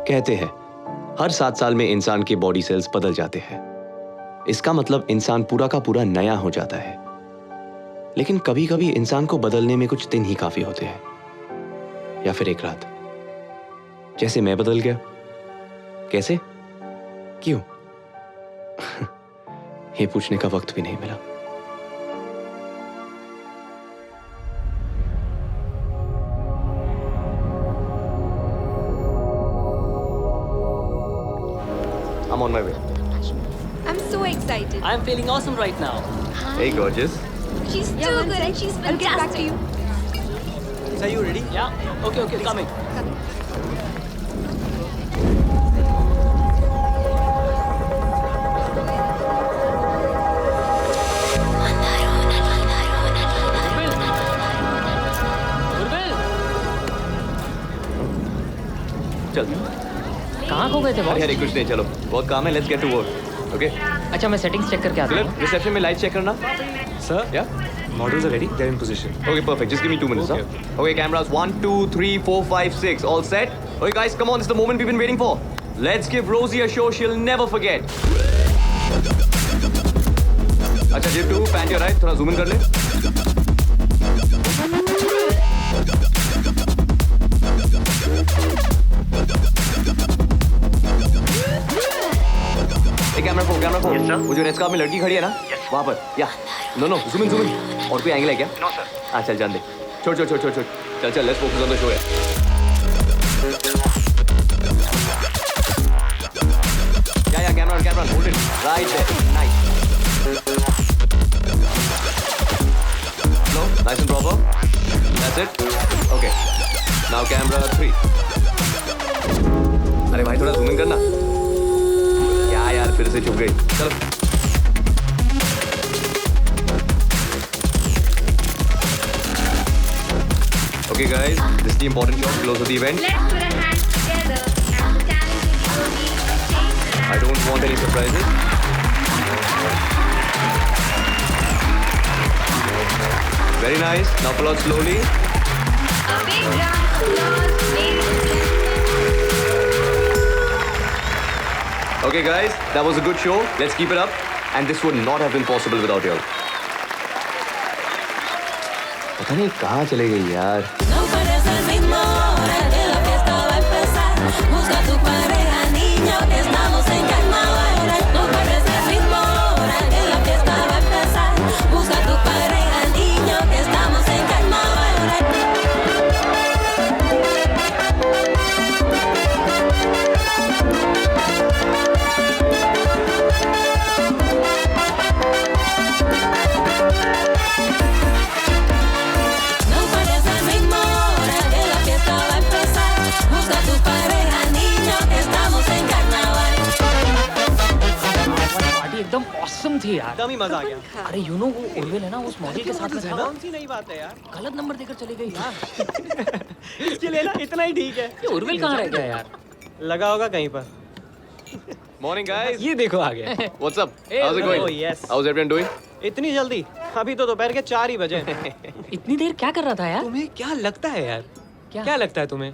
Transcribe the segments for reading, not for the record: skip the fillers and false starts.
कहते हैं हर 7 साल में इंसान के बॉडी सेल्स बदल जाते हैं। इसका मतलब इंसान पूरा का पूरा नया हो जाता है। लेकिन कभी कभी इंसान को बदलने में कुछ दिन ही काफी होते हैं, या फिर एक रात, जैसे मैं बदल गया। कैसे, क्यों? ये पूछने का वक्त भी नहीं मिला। I'm on my way. I'm so excited. I'm feeling awesome right now. Hey, gorgeous. She's too good and she's I'll get back to fantastic. you. Are you ready? Yeah. Okay, coming. चल। कहाँ खो गए थे boss? अरे कुछ नहीं, चलो बहुत काम है, let's get to work. Okay अच्छा मैं सेटिंग्स चेक करके आता हूँ। रिसेप्शन में लाइट चेक करना। Sir, Yeah? models are ready. They're in position. Okay, perfect. Just give me 2 minutes. Okay, Huh? Okay, cameras 1, 2, 3, 4, 5, 6. All set? Okay, guys, come on. This is the moment we've been waiting for. Let's give Rosie a show she'll never forget. अच्छा Jib 2, pan your right. थोड़ा zoom in कर ले. Camera 4, camera 4। Yes, sir. वो जो red scarf में लड़की खड़ी है ना, वहाँ पर। या नो zoom in। और कोई एंगल है क्या? No, sir. हाँ चल जान दे। छोड़ चल let's focus on the show है। या camera hold it right there, nice. No nice and proper, that's it. Okay now camera 3। अरे भाई थोड़ा जूम इन करना। क्या यार फिर से चुप गई। चलो okay guys, this is the important shot, close of the event. Let's put our hands together and the talent will be changed. I don't want any surprises. Very nice. Now pull out slowly. A big round of applause, ladies and gentlemen. Okay guys, that was a good show. Let's keep it up. And this would not have been possible without you all. पता नहीं कहाँ चले गई यार। No pares el ritmo, ahora que la fiesta va a empezar. Busca tu pareja, niño, que estamos en carnaval. No pares el ritmo, ahora que la fiesta va a empezar. Busca tu pareja, niño, que estamos en carnaval. No pares el ritmo, ahora que la fiesta va a empezar. Busca tu pareja, niño, que estamos en carnaval. Party एकदम awesome थी यार। एकदम ही मजा आ गया। अरे you know वो उर्विल है ना, उस मॉडल के साथ में था ना। कौन सी नई बात है यार? गलत नंबर देकर चली गई। इसके लिए ना इतना ही ठीक है। ये उर्विल कहाँ रह गया यार? लगा होगा कहीं पर। Morning guys. ये देखो आ गया। What's up? Hey, How's it oh, going? yes. How's everyone doing? इतनी जल्दी? अभी तो दोपहर के 4 ही बजे। इतनी देर क्या कर रहा था यार? तुम्हें क्या लगता है यार? क्या? क्या लगता है तुम्हें?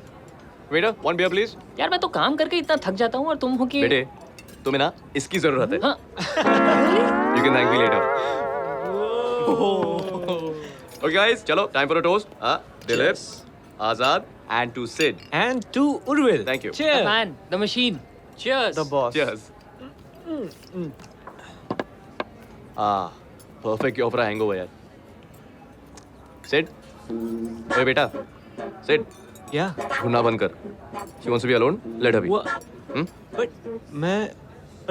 Waiter, one beer please. यार मैं तो काम करके इतना थक जाता हूँ और तुम हो कि बेटे, तुम्हें ना इसकी जरूरत है। हाँ You can thank me later. Okay guys, चलो time for a toast. हाँ, Dilip, Azad, and to Sid. And to Urvil. Thank you. the Cheers. man, the machine. Cheers. The boss. Cheers. Perfect cure for a hangover यार. Sid, ओए बेटा, Sid, Yeah. घूमना बंद कर. She wants to be alone. Let her be. What? But मैं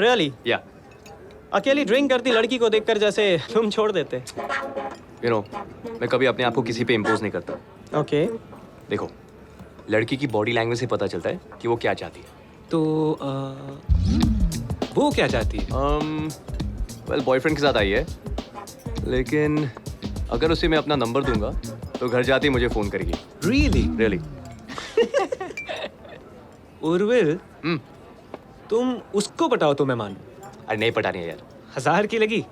really Yeah. अकेली drink करती लड़की को देखकर जैसे तुम छोड़ देते। You know, मैं कभी अपने आप को किसी पे इम्पोज नहीं करता। ओके। देखो, लड़की की बॉडी लैंग्वेज से पता चलता है कि वो क्या चाहती है। तो वो क्या चाहती है? वेल बॉयफ्रेंड के साथ आई है, लेकिन अगर उसे मैं अपना नंबर दूंगा तो घर जाते ही मुझे फोन करेगी। Really? रियली? उर्विल, तुम उसको पटाओ तो मैं मानूं। अरे नहीं पटानी है यार। 1000 की लगी?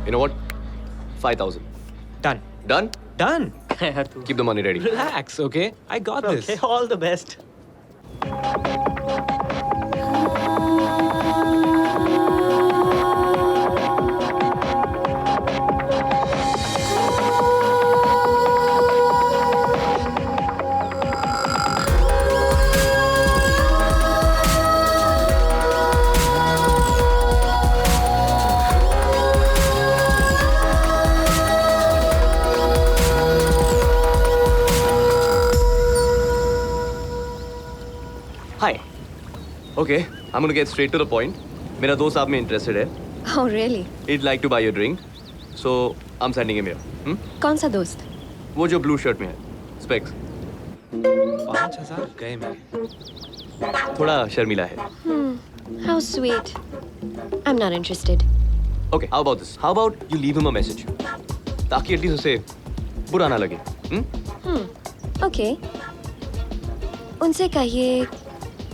You know what? 5,000. Done. Done? Done. यार तू Keep the money ready. Relax, okay? I got this. Okay, all the best. Hi. Okay, I'm gonna get straight to the point. मेरा दोस्त आप में interested है. Oh, really? He'd like to buy you a drink. So, I'm sending him here. कौन सा दोस्त? वो जो blue shirt में है. Specs. 5,000 गए मेरे. थोड़ा शर्मीला है. How sweet. I'm not interested. Okay, how about this? How about you leave him a message? ताकि at least उसे बुरा ना लगे. Okay. उनसे कहिए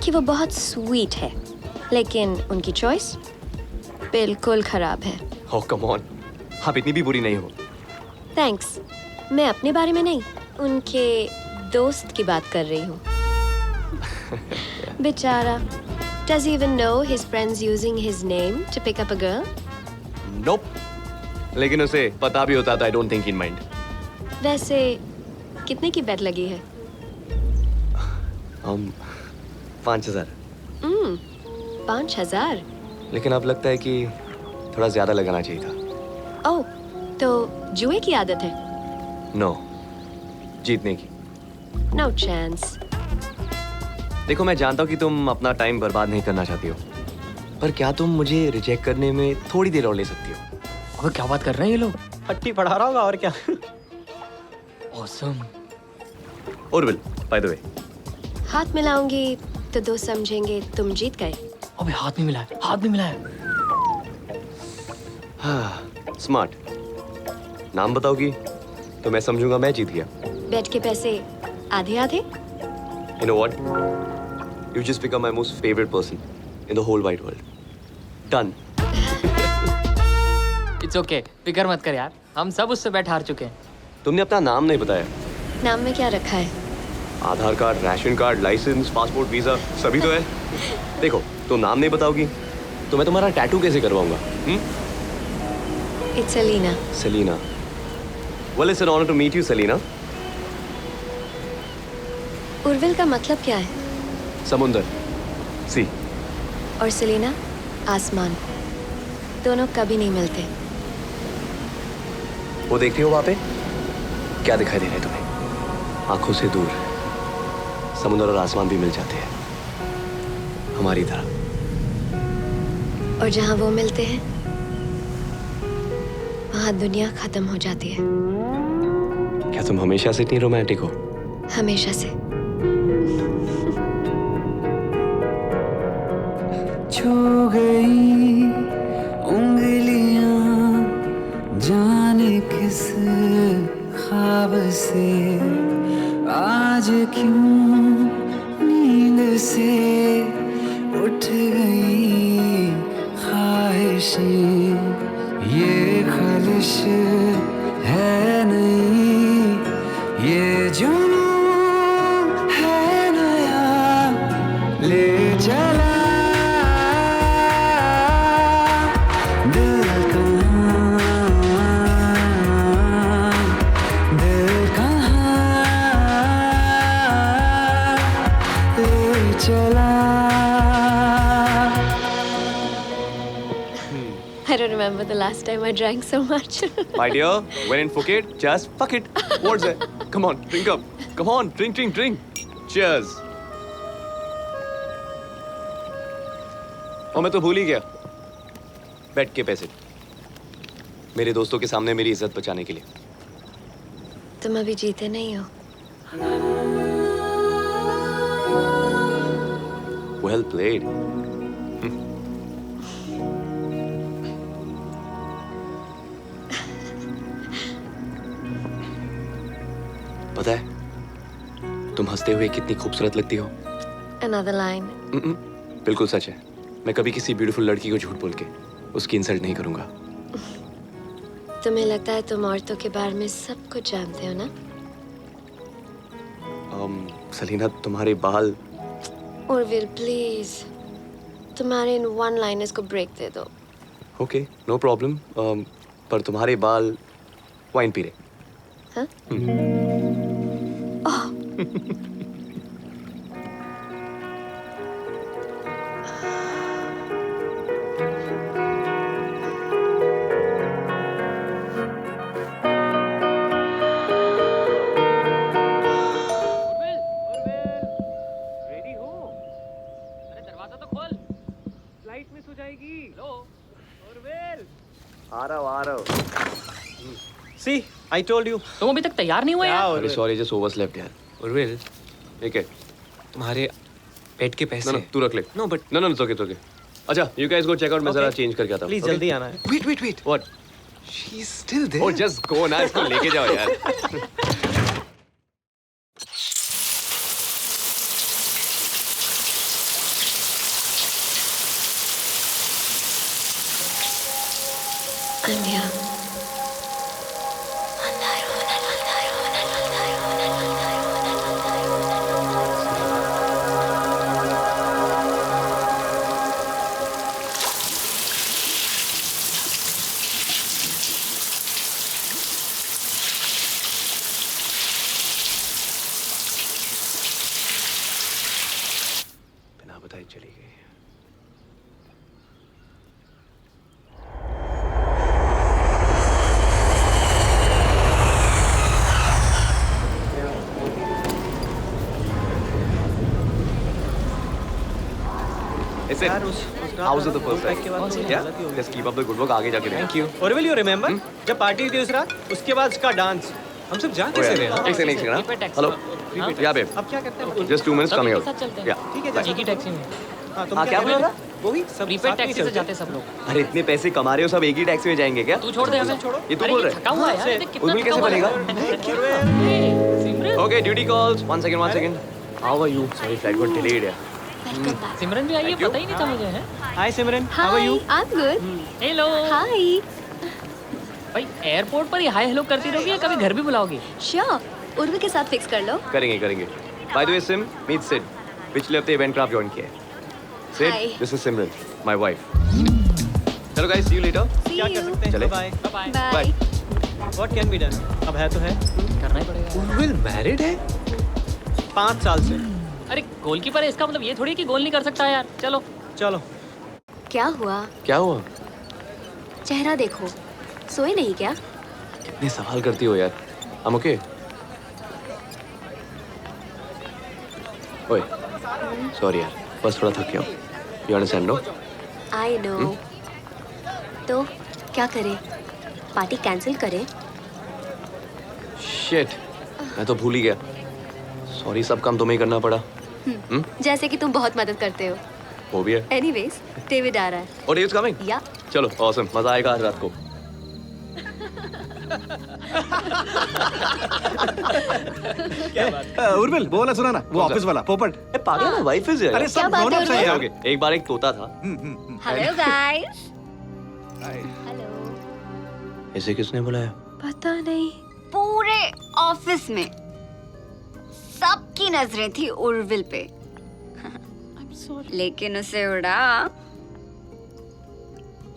कि वो बहुत स्वीट है, लेकिन उनकी चॉइस बिल्कुल खराब है. Oh, come on. आप इतनी भी बुरी नहीं हो. थैंक्स. मैं अपने बारे में नहीं, उनके दोस्त की बात कर रही हूँ. बेचारा. Does he even know his friend's using his name to pick up a girl? Nope. लेकिन उसे पता भी होता तो I don't think he'd mind. वैसे कितने की बेट लगी है? 5,000. 5,000? लेकिन अब लगता है कि थोड़ा ज्यादा लगाना चाहिए था. ओह, तो जुए की आदत है? No. जीतने की. No chance. देखो मैं जानता हूँ कि तुम अपना टाइम बर्बाद नहीं करना चाहती हो, पर क्या तुम मुझे रिजेक्ट करने में थोड़ी देर और ले सकती हो? अबे क्या बात कर रहे हैं ये लोग? पट्टी पढ़ा रहा होगा और क्या. Awesome. Urvil, by the way. हाथ मिलाऊंगी तो दोस्त समझेंगे तुम जीत गए. अबे हाथ नहीं मिला है, हाथ नहीं मिला है. स्मार्ट. नाम बताओगी तो मैं समझूंगा मैं जीत गया. बेट के पैसे आधे आधे? You know what? You just become my most favorite person in the whole wide world. Done. It's okay. फिकर मत कर यार. हम सब उससे बैठ हार चुके हैं. तुमने अपना नाम नहीं बताया. नाम में क्या रखा है? Aadhaar card, ration card, license, passport, visa सभी तो है. देखो, तुम नाम नहीं बताओगी तो मैं तुम्हारा टैटू कैसे करवाऊंगा? It's Alina. Selena. Well, it's an honor to meet you, Selena. Urvil का मतलब क्या है? समुंदर. सी. और सेलिना आसमान. दोनों कभी नहीं मिलते. वो देखती हो वहां पे? क्या दिखाई दे रहा है तुम्हें? आंखों से दूर समुद्र और आसमान भी मिल जाते हैं, हमारी तरह. और जहाँ वो मिलते हैं वहाँ दुनिया खत्म हो जाती है. क्या तुम हमेशा से इतनी रोमांटिक हो? हमेशा से. छू गई उंगलियां जाने किस ख्वाब से, आज क्यों नींद से उठ गई ख्वाहिशें. ये ख्वाहिश है नहीं, ये जुनून है नया, ले चला दिल कहाँ ले चला. I don't remember the last time I drank so much. My dear, when in Phuket, just fuck it. What's that? Come on, drink up. Come on, drink, drink, drink. Cheers. और मैं तो भूल ही गया. बेट के पैसे. मेरे दोस्तों के सामने मेरी इज्जत बचाने के लिए. तुम अभी जीते नहीं हो. Well played. पता है तुम हंसते हुए कितनी खूबसूरत लगती हो. Another line. बिल्कुल सच है. मैं कभी किसी ब्यूटीफुल लड़की को झूठ बोल के उसकी इंसल्ट नहीं करूंगा. तुम्हें लगता है तुम औरतों के बारे में सब कुछ जानते हो ना? सलीना तुम्हारे बाल उर्विल प्लीज, तुम्हारे इन वन लाइनर्स को ब्रेक दे दो। Okay no problem. पर तुम्हारे बाल वाइन पी रहे। हाँ? रेडी हो? अरे दरवाजा तो खोल। फ्लाइट मिस हो जाएगी। लो। ऑरवेल। आ रहा हूँ। See, I told you. तुम अभी तक तैयार नहीं हुए क्या यार? अरे सॉरी जस्ट ओवरस्लेप्ट यार। ऑरवेल, ठीक है। तुम्हारे पेट के पैसे। No, तू रख ले। No, but No, it's okay. अच्छा, you guys go check out. मैं Okay. जरा चेंज करके आता हूँ। Please Okay? जल्दी आना है। wait. What? She's still there. Oh, just go ना, इसको लेके जाओ यार। I'm here. बिना बताए चली गई। Is it? यार How's it the first pack time? के बाद तो Yeah? गलती हो गई। Just keep up the good work. आगे जाके Thank you. Orville, you remember? जब पार्टी हुई थी उस रात, उसके बाद उसका डांस। हम सब जा Oh, कैसे yeah. रहे हैं? एक सेकंड Prepaid हाँ। taxi हेलो में। हाँ? या बेब अब क्या करते हैं? जस्ट 2 minutes सब coming एक out साथ चलते हैं। या ठीक है, एक ही टैक्सी में। हाँ, तुम हाँ, क्या बोल रहा? वही सब प्रीपेड साथ में टैक्सी से चलते जाते हैं सब लोग। अरे इतने पैसे कमा रहे हो सब एक ही टैक्सी में जाएंगे क्या तू छोड़ दे हमें। ये तू अरे बोल रहा थका हुआ है यार। से- देख कितना उर्मिल कैसे थका हुआ बनेगा? है। Simran okay duty calls 1 second how are you sorry flight got delayed यार Welcome back. सिमरन भी आई है, Thank you. पता ही नहीं था मुझे है। हाय सिमरन, Hi, how are you? I'm good. Hello. Hi. भाई एयरपोर्ट पर ही हाय हेलो करती रहोगी या कभी घर भी बुलाओगी? Sure. उर्वी के साथ फिक्स कर लो। करेंगे by the way Sim meet Sid पिछले हफ्ते इवेंट क्राफ्ट ज्वाइन किया है Hi. Sid this is Simran my wife चलो guys see you later See क्या कर you. सकते हैं? चले। Bye. Bye bye. Bye. What can be done? अब है तो है। करना ही पड़ेगा। ऑरवेल मैरिड है? 5 साल से। अरे गोलकीपर है, इसका मतलब ये थोड़ी है कि गोल नहीं कर सकता यार। चलो। चलो। क्या हुआ? क्या हुआ चेहरा देखो। सोए नहीं क्या? कितने सवाल करती हो यार हम ओके ओए सॉरी यार बस थोड़ा थक गया हूँ you understand no I know. तो क्या करें? पार्टी कैंसिल करें? शिट मैं तो भूल ही गया सॉरी सब काम तुम्हें ही करना पड़ा जैसे कि तुम बहुत मदद करते हो। वो भी है Anyways, डेविड आ रहा है। और डेविड्स कमिंग या चलो ऑसम मजा आएगा आज रात को उर्मिल वो वाला सुना ना वो कौन सा? ऑफिस वाला पोपट ए पागल ना वाइफ इज अरे क्या सब बात है, grown-ups हैं उर्मिल? यार। ओके एक बार एक तोता था हेलो गाइस। हाय। हेलो। इसे किसने बुलाया पता नहीं। पूरे ऑफिस में सबकी नजरें थी उर्विल पे लेकिन उसे उड़ा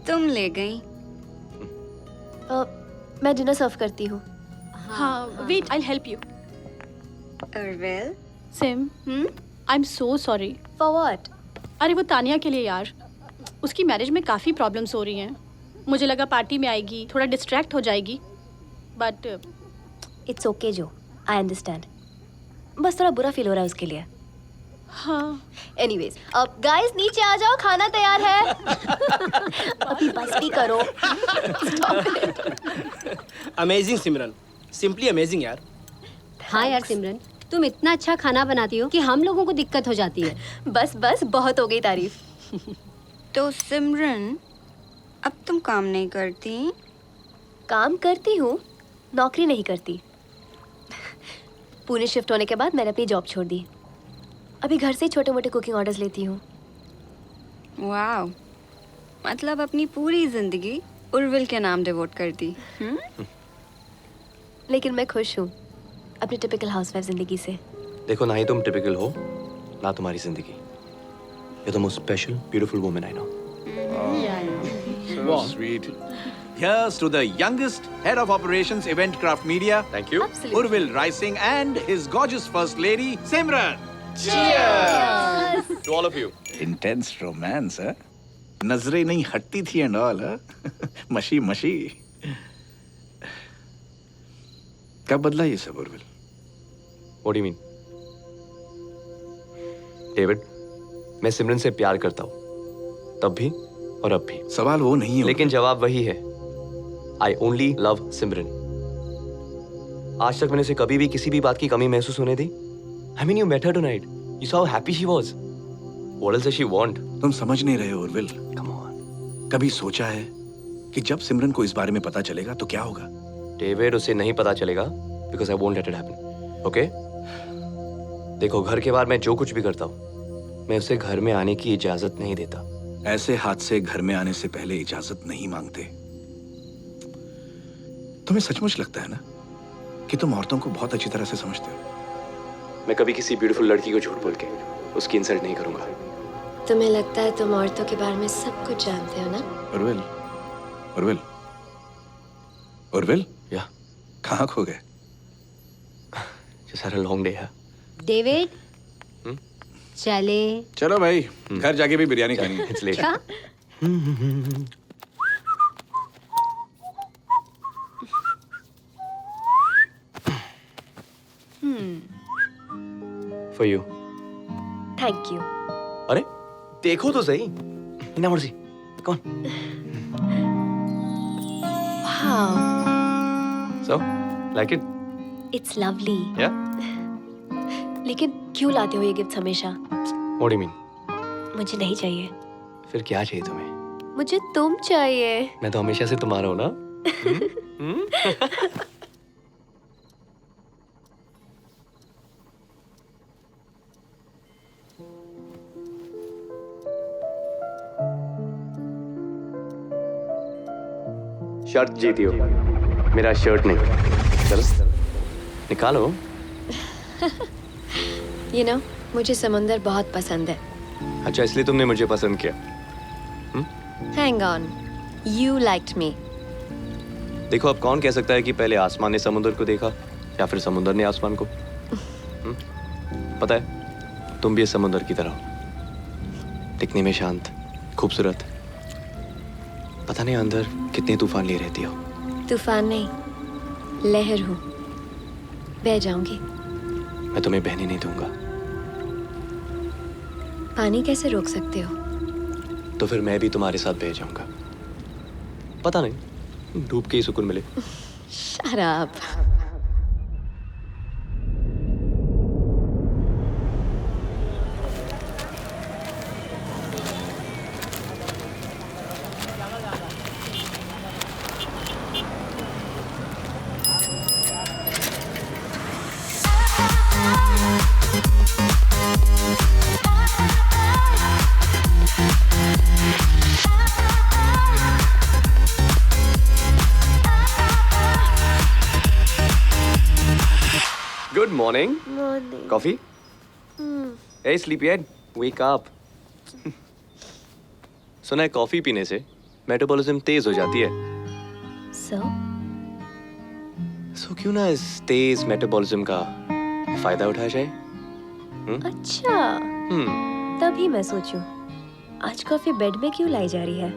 तुम ले गई। मैं डिनर सर्व करती हूँ। हाँ, wait, I'll help you. Urvil Sim, I'm so sorry. For what? अरे वो तानिया के लिए यार, उसकी मैरिज में काफ़ी प्रॉब्लम्स हो रही हैं। मुझे लगा पार्टी में आएगी, थोड़ा डिस्ट्रैक्ट हो जाएगी, बट It's okay जो, I understand. बस थोड़ा बुरा फील हो रहा है उसके लिए। हाँ। Anyways, अब गाइस नीचे आ जाओ, खाना तैयार है। अभी बस भी करो। अमेजिंग सिमरन, सिंपली अमेजिंग यार। हाँ यार सिमरन, तुम इतना अच्छा खाना बनाती हो कि हम लोगों को दिक्कत हो जाती है। बस बस बहुत हो गई तारीफ। तो सिमरन अब तुम काम नहीं करती? काम करती हूँ, नौकरी नहीं करती। पुणे शिफ्ट होने के बाद मैंने अपनी जॉब छोड़ दी। अभी घर से छोटे मोटे कुकिंग ऑर्डर्स लेती हूँ। वाह, मतलब अपनी पूरी जिंदगी उर्विल के नाम डिवोट कर दी। लेकिन मैं खुश हूँ अपनी टिपिकल हाउसवाइफ जिंदगी से। देखो, ना ही तुम टिपिकल हो, ना तुम्हारी जिंदगी। You're the most special, beautiful woman I know. So sweet. Here's to the youngest head of operations Eventcraft Media. Thank you. Urvil Rising and his gorgeous first lady, Simran. To all of you. Intense romance, huh? नजरें नहीं हटती थी and all, huh? मशी मशी. कब बदला ये सब Urvil? What do you mean? David, मैं सिमरन से प्यार करता हूँ, तब भी और अब भी। सवाल वो नहीं है। लेकिन जवाब वही है। I only love सिमरन। आज तक मैंने उसे कभी भी किसी भी बात की कमी महसूस होने दी। I mean, you met her tonight. You saw how happy she was. What else does she want? तुम समझ नहीं रहे हो उर्विल। Come on. कभी सोचा है कि जब सिमरन को इस बारे में पता चलेगा तो क्या होगा? डेविड, उसे नहीं पता चलेगा because I won't let it happen. Okay? देखो, घर के बाहर मैं जो कुछ भी करता हूँ, मैं उसे घर में आने की इजाजत नहीं देता। ऐसे हादसे घर में आने से पहले इजाजत नहीं मांगते। तुम्हें सचमुच लगता है ना कि तुम औरतों को बहुत अच्छी तरह से समझते हो? मैं कभी किसी ब्यूटीफुल लड़की को झूठ बोल के उसकी इंसल्ट नहीं करूंगा। तुम्हें लगता है तुम औरतों के बारे में सब कुछ जानते हो ना? उर्विल, उर्विल, उर्विल, या कहाँ खो गए? Just had a long day, David, चले। चलो भाई, घर जाके भी बिरयानी खानी है। It's late. क्या? For you. Thank you. अरे, देखो तो सही। इना मर्जी। Come on. Wow, So, like it? It's lovely. Yeah? लेकिन क्यों लाते हो ये गिफ्ट हमेशा? What do you mean? मुझे नहीं चाहिए। फिर क्या चाहिए तुम्हें? मुझे तुम चाहिए। मैं तो हमेशा से तुम्हारा हूँ ना? शर्ट जीती हो, मेरा शर्ट नहीं। चलो निकालो। You know, मुझे समुंदर बहुत पसंद है। अच्छा, इसलिए तुमने मुझे पसंद किया। Hang on, you liked me. देखो, अब कौन कह सकता है कि पहले आसमान ने समुद्र को देखा या फिर समुद्र ने आसमान को? पता है, तुम भी इस समुद्र की तरह हो, दिखने में शांत, खूबसूरत। पता नहीं अंदर कितने तूफान लिए रहती हो। तूफान नहीं, लहर हूँ, बह जाऊंगी। मैं तुम्हें बहने नहीं दूंगा। पानी कैसे रोक सकते हो? तो फिर मैं भी तुम्हारे साथ बह जाऊंगा। पता नहीं, डूब के ही सुकून मिले। शराब। Good morning. Morning. Coffee? Hey, sleepyhead, wake up. सुना है कॉफी पीने से मेटाबॉलिज्म तेज हो जाती है। So क्यों ना इस तेज मेटाबॉलिज्म का फायदा उठाया जाए? अच्छा, तभी मैं सोचूं, आज कॉफी बेड में क्यों लाई जा रही है?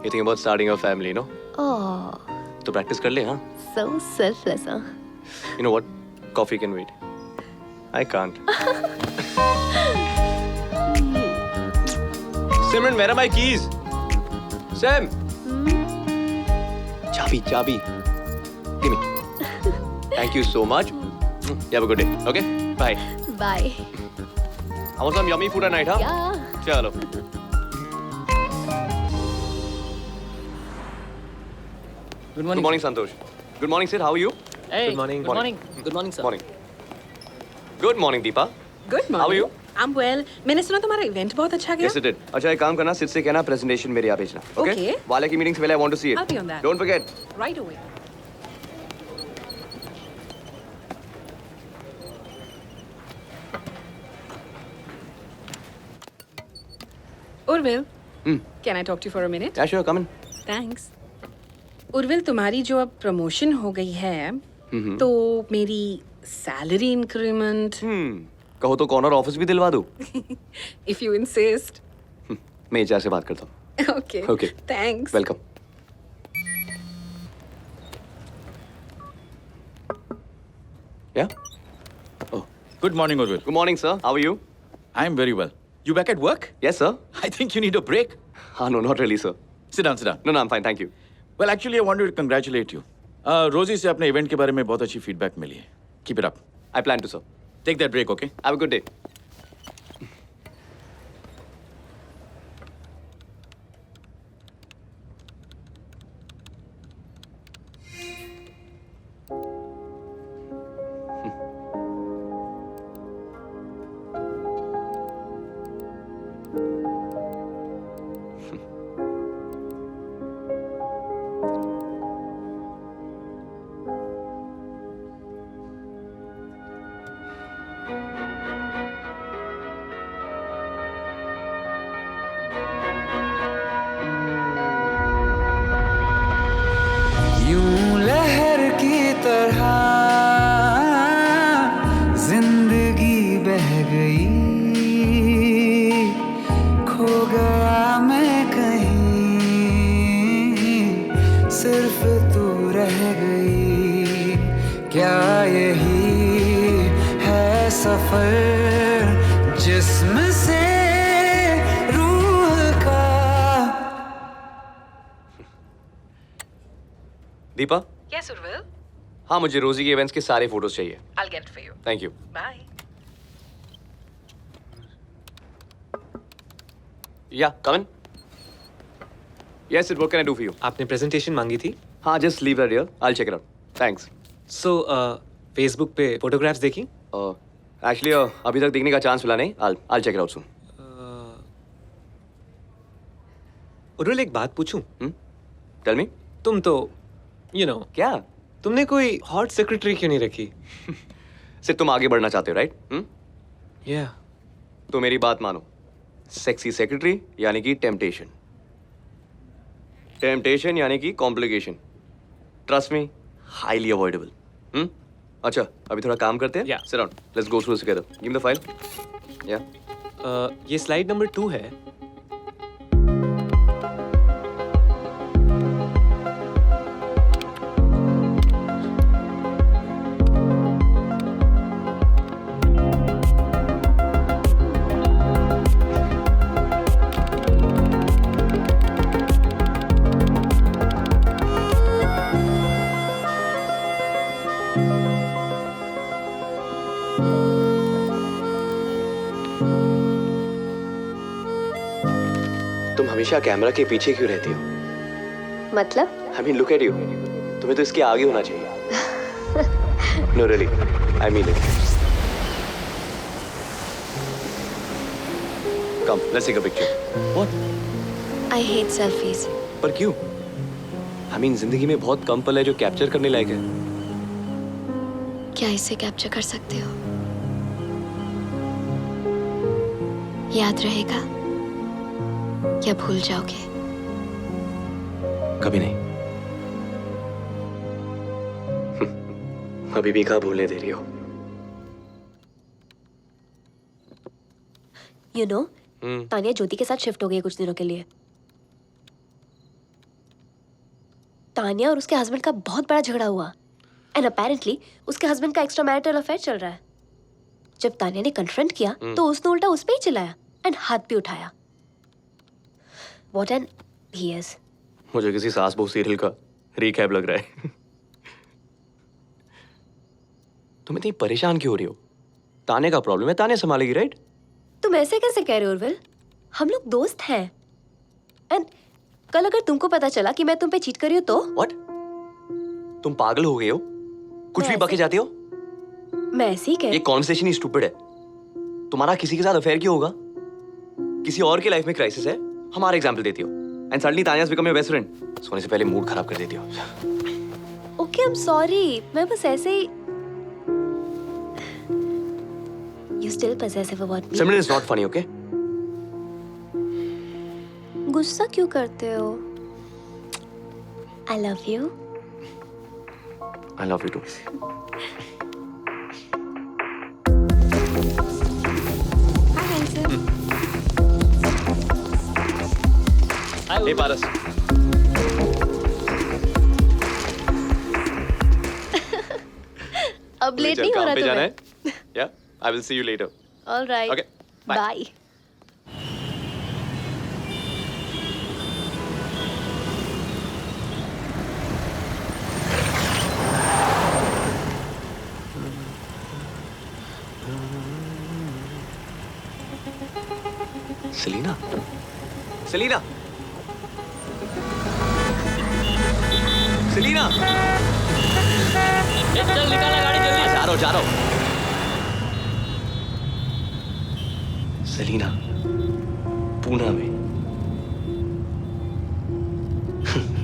You think about starting a family, no? Oh, तो प्रैक्टिस कर ले, हाँ? so selfless, huh? You know what? Coffee can wait. I can't. Simran, where are my keys? Sam! Chabi. Give me. Thank you so much. You have a good day. Okay? Bye. Bye. I want some yummy food at night, huh? Yeah. Chalo. Good morning. Good morning, Santosh. Good morning, Sid. How are you? Hey, Good morning. Good morning. Good morning, sir. Morning. Good morning, Deepa. Good morning. How are you? I'm well. मैंने सुना तुम्हारा event बहुत अच्छा गया. Yes, it did. अच्छा, एक काम करना, सिद्ध से कहना प्रेजेंटेशन मेरे यहाँ भेजना. Okay. वाले की मीटिंग से पहले I want to see it. I'll be on that. Don't forget. Right away. Urvil, can I talk to you for a minute? Yeah, sure, come in. Thanks. Urvil, तुम्हारी जो अब प्रमोशन हो गई है, तो मेरी सैलरी इंक्रीमेंट. कहो तो कॉर्नर ऑफिस भी दिलवा दूं. If you insist. मैं एचआर से बात करता हूँ. Okay. Okay. Thanks. Welcome. Yeah. Oh. Good morning, Urvil. Good morning, sir. How are you? I'm very well. You back at work? Yes, sir. I think you need a break. No, not really, sir. Sit down, sit down. No, I'm fine, thank you. Well, actually, I wanted to congratulate you. रोजी से अपने event के बारे में बहुत अच्छी feedback मिली है. Keep it up. I plan to, sir. Take that break, okay? Have a good day. यूं लहर की तरह जिंदगी बह गई, खो गया मैं कहीं, सिर्फ तू रह गई. क्या यही है सफर जिस्म से रूह का? दीपा? Yes, Urvil. हाँ, मुझे रोजी के इवेंट्स के सारे फोटोज चाहिए. I'll get it for you. Thank you. Bye. Yeah, come in. Yes, Sid, what can I do for you? आपने प्रेजेंटेशन मांगी थी. हाँ, just leave that here. I'll check it out. Thanks. So, Facebook पे photographs देखी? Actually, अभी तक देखने का चांस मिला नहीं. I'll check it out soon. Urvil, एक बात पूछूं? Tell me. तुम तो, क्या? तुमने कोई हॉट सेक्रेटरी क्यों नहीं रखी? सिर्फ तुम आगे बढ़ना चाहते हो, राइट? Yeah. तो मेरी बात मानो. सेक्सी सेक्रेटरी यानी कि टेम्पटेशन. टेम्पटेशन यानी कि complication. Trust me, highly avoidable. अच्छा, अभी थोड़ा काम करते हैं. Yeah. Sit down. Let's go through this together. Give me the file. Yeah. ये स्लाइड नंबर 2 है. तुम हमेशा कैमरा के पीछे क्यों रहती हो? मतलब? I mean, look at you. तुम्हें तो इसके आगे होना चाहिए. No, really. I mean it. Come, let's take a picture. What? I hate selfies. पर क्यों? I mean, जिंदगी में बहुत कम पल है जो कैप्चर करने लायक है. क्या इसे कैप्चर कर सकते हो? याद रहेगा या भूल जाओगे? कभी नहीं. अभी भी कहाँ भूलने दे रही हो? You know, तानिया ज्योति के साथ शिफ्ट हो गई है कुछ दिनों के लिए. तानिया और उसके हस्बैंड का बहुत बड़ा झगड़ा हुआ. एंड अपेरेंटली उसके हस्बैंड का एक्स्ट्रा मैरिटल अफेयर चल रहा है. जब तानिया ने कन्फ्रंट किया तो उसने उल्टा उस पे ही चिल्लाया एंड हाथ भी उठाया. What an he is. मुझे किसी सास बहू सीरियल का रिकैप लग रहा है. तुम इतनी परेशान क्यों हो रही हो? ताने का प्रॉब्लम है, ताने संभालेगी, राइट? तुम ऐसे कैसे कह रहे हो उर्विल? हम लोग दोस्त हैं. एंड कल अगर तुमको पता चला कि मैं तुम पे चीट कर रही हूँ तो? What? तुम पागल हो गए हो? कुछ भी बके जाते हो? मैं ऐसे ही कह. ये कॉन्वर्सेशन ही स्टूपिड है. तुम्हारा किसी के साथ अफेयर क्यों होगा? किसी और की लाइफ में क्राइसिस है, हमारा एग्जाम्पल देती हो, and suddenly Tania has become your best friend. सोने से पहले मूड खराब कर देती हो। ओके, आई एम सॉरी, मैं बस ऐसे ही। You still possessive about me? Simran is not funny, okay? गुस्सा क्यों करते हो? I love you. I love you too. Hi, handsome. Hey, Paras. अब लेट नहीं हो रहा पे जाना तुम्हें? है? Yeah, I will see you later. All right. Okay, bye. Bye. Selina, Selina, Selina, चल निकाला गाड़ी जल्दी। जा रहा हूँ। सेलिना, पूना में।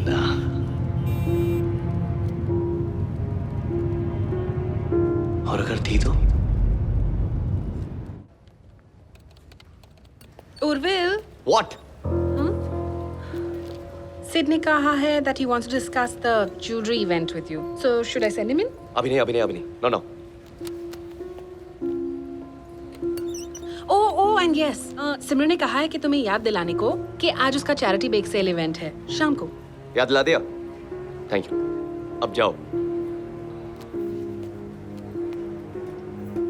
ना। और अगर थी तो? उर्विल, What? Sid ने कहा है that he wants to discuss the jewelry event with you. So should I send him in? अभी नहीं। No. Oh, and yes. सिमरन ने कहा है कि तुम्हें याद दिलाने को कि आज उसका चैरिटी बेक सेल इवेंट है शाम को। याद दिला दिया? Thank you. अब जाओ।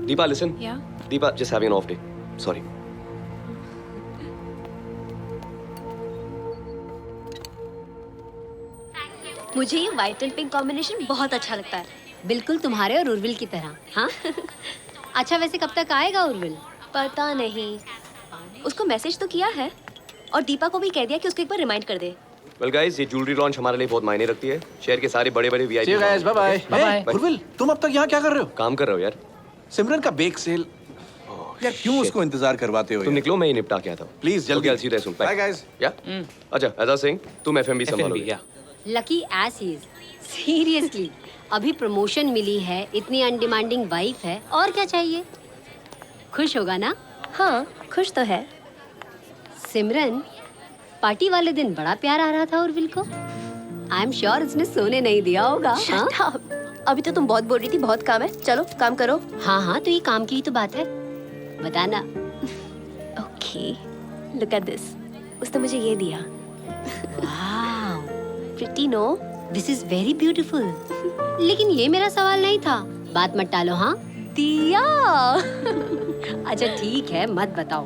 Deepa, listen. Yeah. Deepa, just having an off day. Sorry. मुझे ये व्हाइट एंड पिंक कॉम्बिनेशन बहुत अच्छा लगता है। बिल्कुल तुम्हारे और उर्विल की तरह। हाँ। अच्छा, वैसे कब तक आएगा उर्विल? पता नहीं, उसको मैसेज तो किया है और दीपा को भी कह दिया कि उसको एक बार रिमाइंड कर दे। Well guys, ये ज्वेलरी लॉन्च हमारे लिए बहुत मायने रखती है। शहर के सारे बड़े-बड़े VIP। See you guys, bye-bye. Bye-bye. Hey, Urvil, तुम अब तक यहाँ क्या कर रहे हो? काम कर रहे हो यार। सिमरन का बेक सेल। यार क्यों उसको इंतजार करवाते हो? तुम निकलो, मैं ये निपटा के आता हूँ। प्लीज जल्दी। Okay, I'll see you soon. Bye. Bye guys. Yeah? अच्छा, as I was saying, तुम FMB संभालोगे। Lucky ass he is. Seriously, अभी प्रमोशन मिली है, इतनी अनडिमांडिंग वाइफ है, और क्या चाहिए? खुश होगा ना? हाँ, खुश तो है। सिमरन, पार्टी वाले दिन बड़ा प्यार आ रहा था उर्विल को। आई एम श्योर उसने सोने नहीं दिया होगा। हाँ? Shut up. अभी तो तुम बहुत बोल रही थी बहुत काम है, चलो काम करो। हाँ, तो ये काम की ही तो बात है। बताना। Okay, look at this. उसने मुझे ये दिया। Wow, pretty no? This is very beautiful. लेकिन ये मेरा सवाल नहीं था। बात मत टालो। हाँ दिया। अच्छा ठीक है, मत बताओ।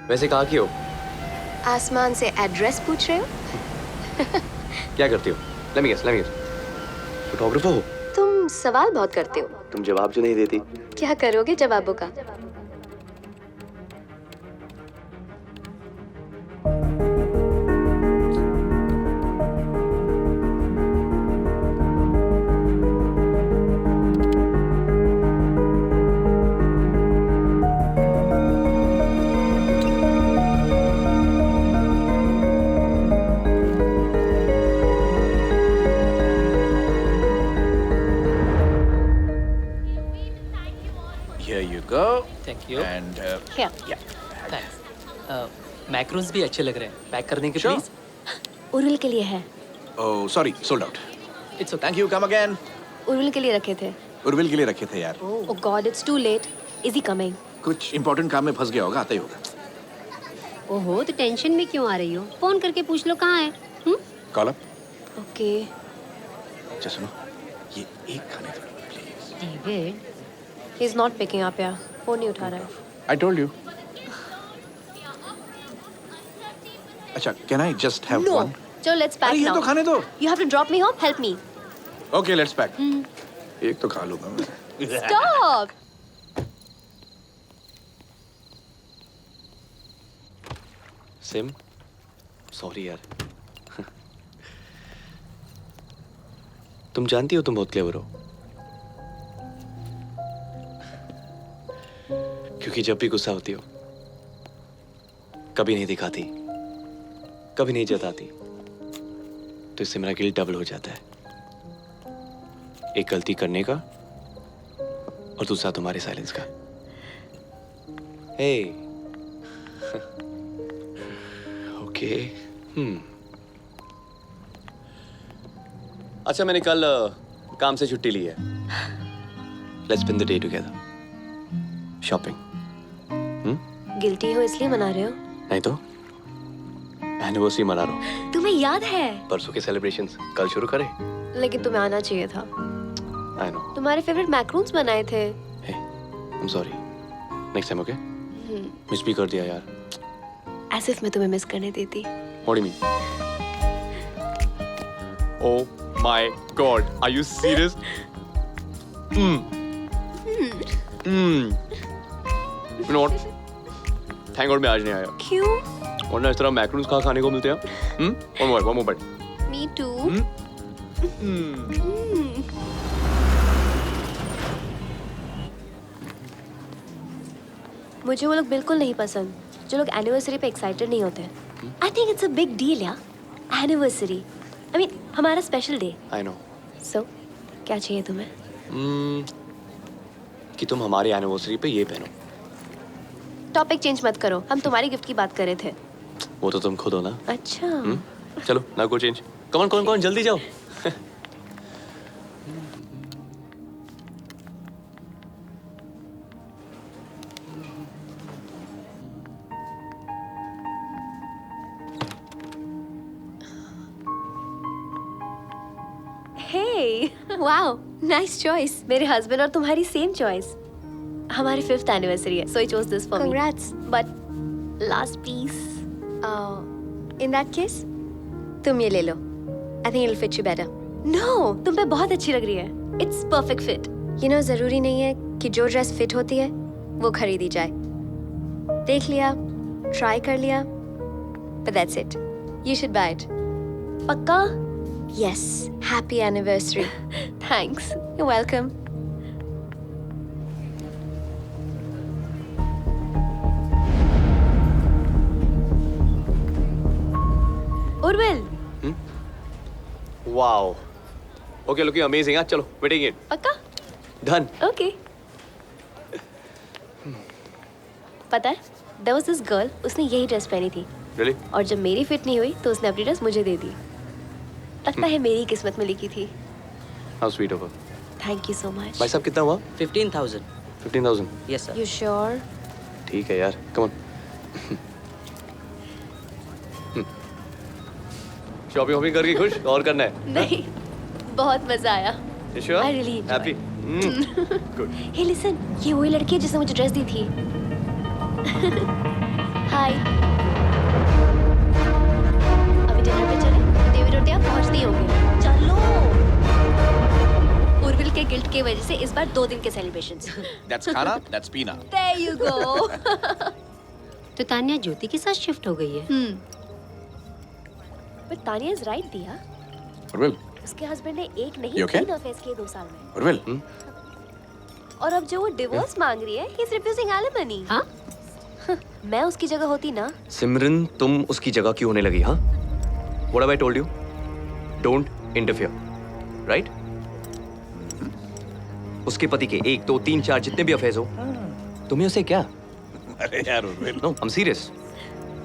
वैसे कहाँ की हो? आसमान से एड्रेस पूछ रहे हो? क्या करती हो? Let me guess. फोटोग्राफर हो? तुम सवाल बहुत करते हो। तुम जवाब जो नहीं देती। क्या करोगे जवाबों का? Here you go. Thank you. And Here. yeah. Thanks. Macros भी अच्छे लग रहे हैं। पैक कर देंगे Sure. प्लीज? उर्विल के लिए है। Oh, sorry, sold out. It's okay. Thank you. Come again. Urvil के लिए रखे थे। उर्विल के लिए रखे थे यार। Oh God, it's too late. Is he coming? कुछ इंपॉर्टेंट काम में फंस गया होगा, आता ही होगा। ओहो, तो टेंशन में क्यों आ रही हो? फोन करके पूछ लो कहाँ है। Call up. Okay. अच्छा सुनो, ये एक खाने दो please. David, He's not picking up यार। फोन नहीं उठा रहा है। I told you. अच्छा, can I just have No. one? चलो let's pack अरे ये now. तो खाने दो। You have to drop me home. Help me. Okay, let's pack. एक तो खा लूंगा मैं। Stop. सिम सॉरी यार। तुम जानती हो तुम बहुत क्लेवर हो, क्योंकि जब भी गुस्सा होती हो कभी नहीं दिखाती, कभी नहीं जताती, तो इससे मेरा गिल्ट डबल हो जाता है। एक गलती करने का और दूसरा तुम्हारे साइलेंस का। हे ओके। अच्छा, मैंने कल काम से छुट्टी ली है। Let's spend the day together. Shopping. Guilty हो इसलिए मना रहे हो? नहीं तो एनिवर्सरी मना रहा हूँ। तुम्हें याद है परसों के सेलिब्रेशंस कल शुरू करें। लेकिन तुम्हें आना चाहिए था। I know. तुम्हारे फेवरेट मैक्रून्स बनाए थे। I am sorry. Next time okay? Miss भी कर दिया यार। As if मैं तुम्हें मिस करने देती। What do you mean? Oh my God, are you serious? You know what? Thank God मैं आज नहीं आया। क्यों? वरना इस तरह मैक्रोन्स कहाँ खाने को मिलते हैं? One more bite. Me too. मुझे वो लोग बिल्कुल नहीं पसंद जो लोग एनिवर्सरी पे एक्साइटेड नहीं होते। I think it's a big deal या एनिवर्सरी। आई मीन हमारा स्पेशल डे। I know. सो क्या चाहिए तुम्हें? कि तुम हमारी एनिवर्सरी पे ये पहनो। टॉपिक चेंज मत करो, हम तुम्हारी गिफ्ट की बात कर रहे थे। वो तो तुम खुद हो ना। अच्छा। चलो ना को चेंज। कौन जल्दी जाओ। Hey, wow, nice choice. मेरे हस्बैंड और तुम्हारी सेम चॉइस। हमारी 5th एनिवर्सरी है, so I chose this for me. Congrats. But last piece. In that case, तुम ये ले लो. I think it'll fit you better. No, तुम पे बहुत अच्छी लग रही है. It's perfect fit. You know, जरूरी नहीं है कि जो ड्रेस फिट होती है वो खरीदी जाए. देख लिया, ट्राई कर लिया, but that's it. You should buy it. पक्का? Yes. Happy anniversary. Thanks. You're welcome. Urvil. Wow. Okay, looking amazing. चलो, we're taking it. पक्का? Done. Okay. पता है? There was this girl. उसने यही ड्रेस पहनी थी. Really? और जब मेरी फिट नहीं हुई तो उसने अपनी ड्रेस मुझे दे दी. लगता है मेरी किस्मत में लिखी थी. How sweet of her. Thank you so much. भाई साहब कितना हुआ? 15,000. 15,000. Yes sir. You sure? ठीक है यार. Come on. शॉपिंग करके खुश और करना है? नहीं. बहुत मजा आया. You sure? I really enjoyed. Happy. Good. Hey listen, ये वही लड़की है जिसने मुझे ड्रेस दी थी. Hi. अभी डिनर पे चले? देवी रोटियां पहुंचती होंगी. चलो. उर्विल के गिल्ट की वजह से इस बार 2 दिन के celebrations. That's Khana, that's Pina. There you go. तो तान्या ज्योति के साथ शिफ्ट हो गई है। But Tanya is right, दिया. Urvil, उसके हस्बैंड ने एक नहीं You okay? 3 अफेयर्स किए 2 साल में. Urvil. और अब जो वो डिवोर्स मांग रही है, he is refusing alimony. हाँ? मैं उसकी जगह होती ना. सिमरन, तुम उसकी जगह क्यों होने लगी? हाँ? What have I told you? Don't interfere. Right? उसके पति के 1, 2, 3, 4 जितने भी अफेयर्स हो, तुम्हें उसे क्या? अरे यार Urvil. No, I'm serious.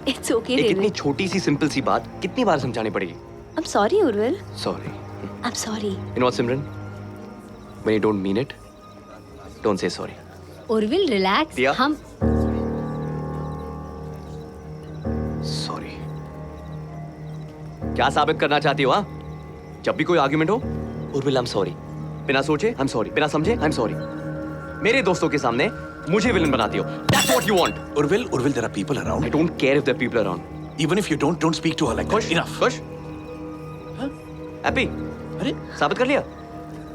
It's okay, एक Urvil. इतनी छोटी सी सिंपल सी बात कितनी बार समझानी पड़ेगी? I'm sorry, Urvil. Sorry. I'm sorry. You know what, Simran? When you don't mean it, don't say sorry. Urvil relax. दिया? हम Sorry. क्या साबित करना चाहती हो? हाँ? जब भी कोई आर्गुमेंट हो, उर्विल I'm sorry. बिना सोचे I'm sorry. बिना समझे I'm sorry. मेरे दोस्तों के सामने मुझे विलन बनाती हो. That's what you want. Urvil, there are people around. I don't care if there are people around. Even if you don't speak to her like that. Enough. खुश? हैप्पी? अरे साबित कर लिया?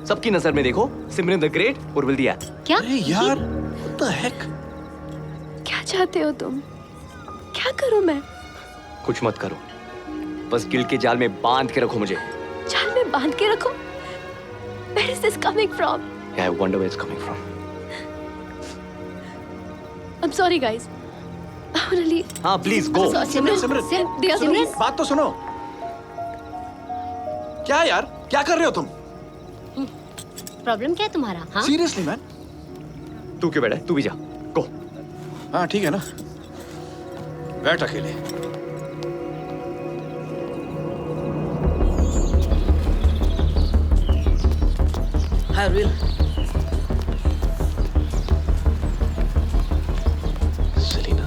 सबकी नजर में देखो, सिमरन द ग्रेट, उर्विल दिया. क्या? अरे यार, what the heck? क्या चाहते हो तुम? क्या करूं मैं? कुछ मत करो, बस गिल्ट के जाल में बांध के रखो मुझे। जाल में बांध के रखो? Where is this coming from? Yeah, I wonder where it's coming from. I'm sorry guys. I'm really हाँ प्लीज गो। सिमरन, बात तो सुनो। क्या यार, क्या कर रहे हो तुम? प्रॉब्लम क्या है तुम्हारा? हाँ? Seriously man? तू क्यों बैठा है? तू भी जा, गो। हाँ ठीक है ना, बैठ अकेले। Hi Urvil. Selina,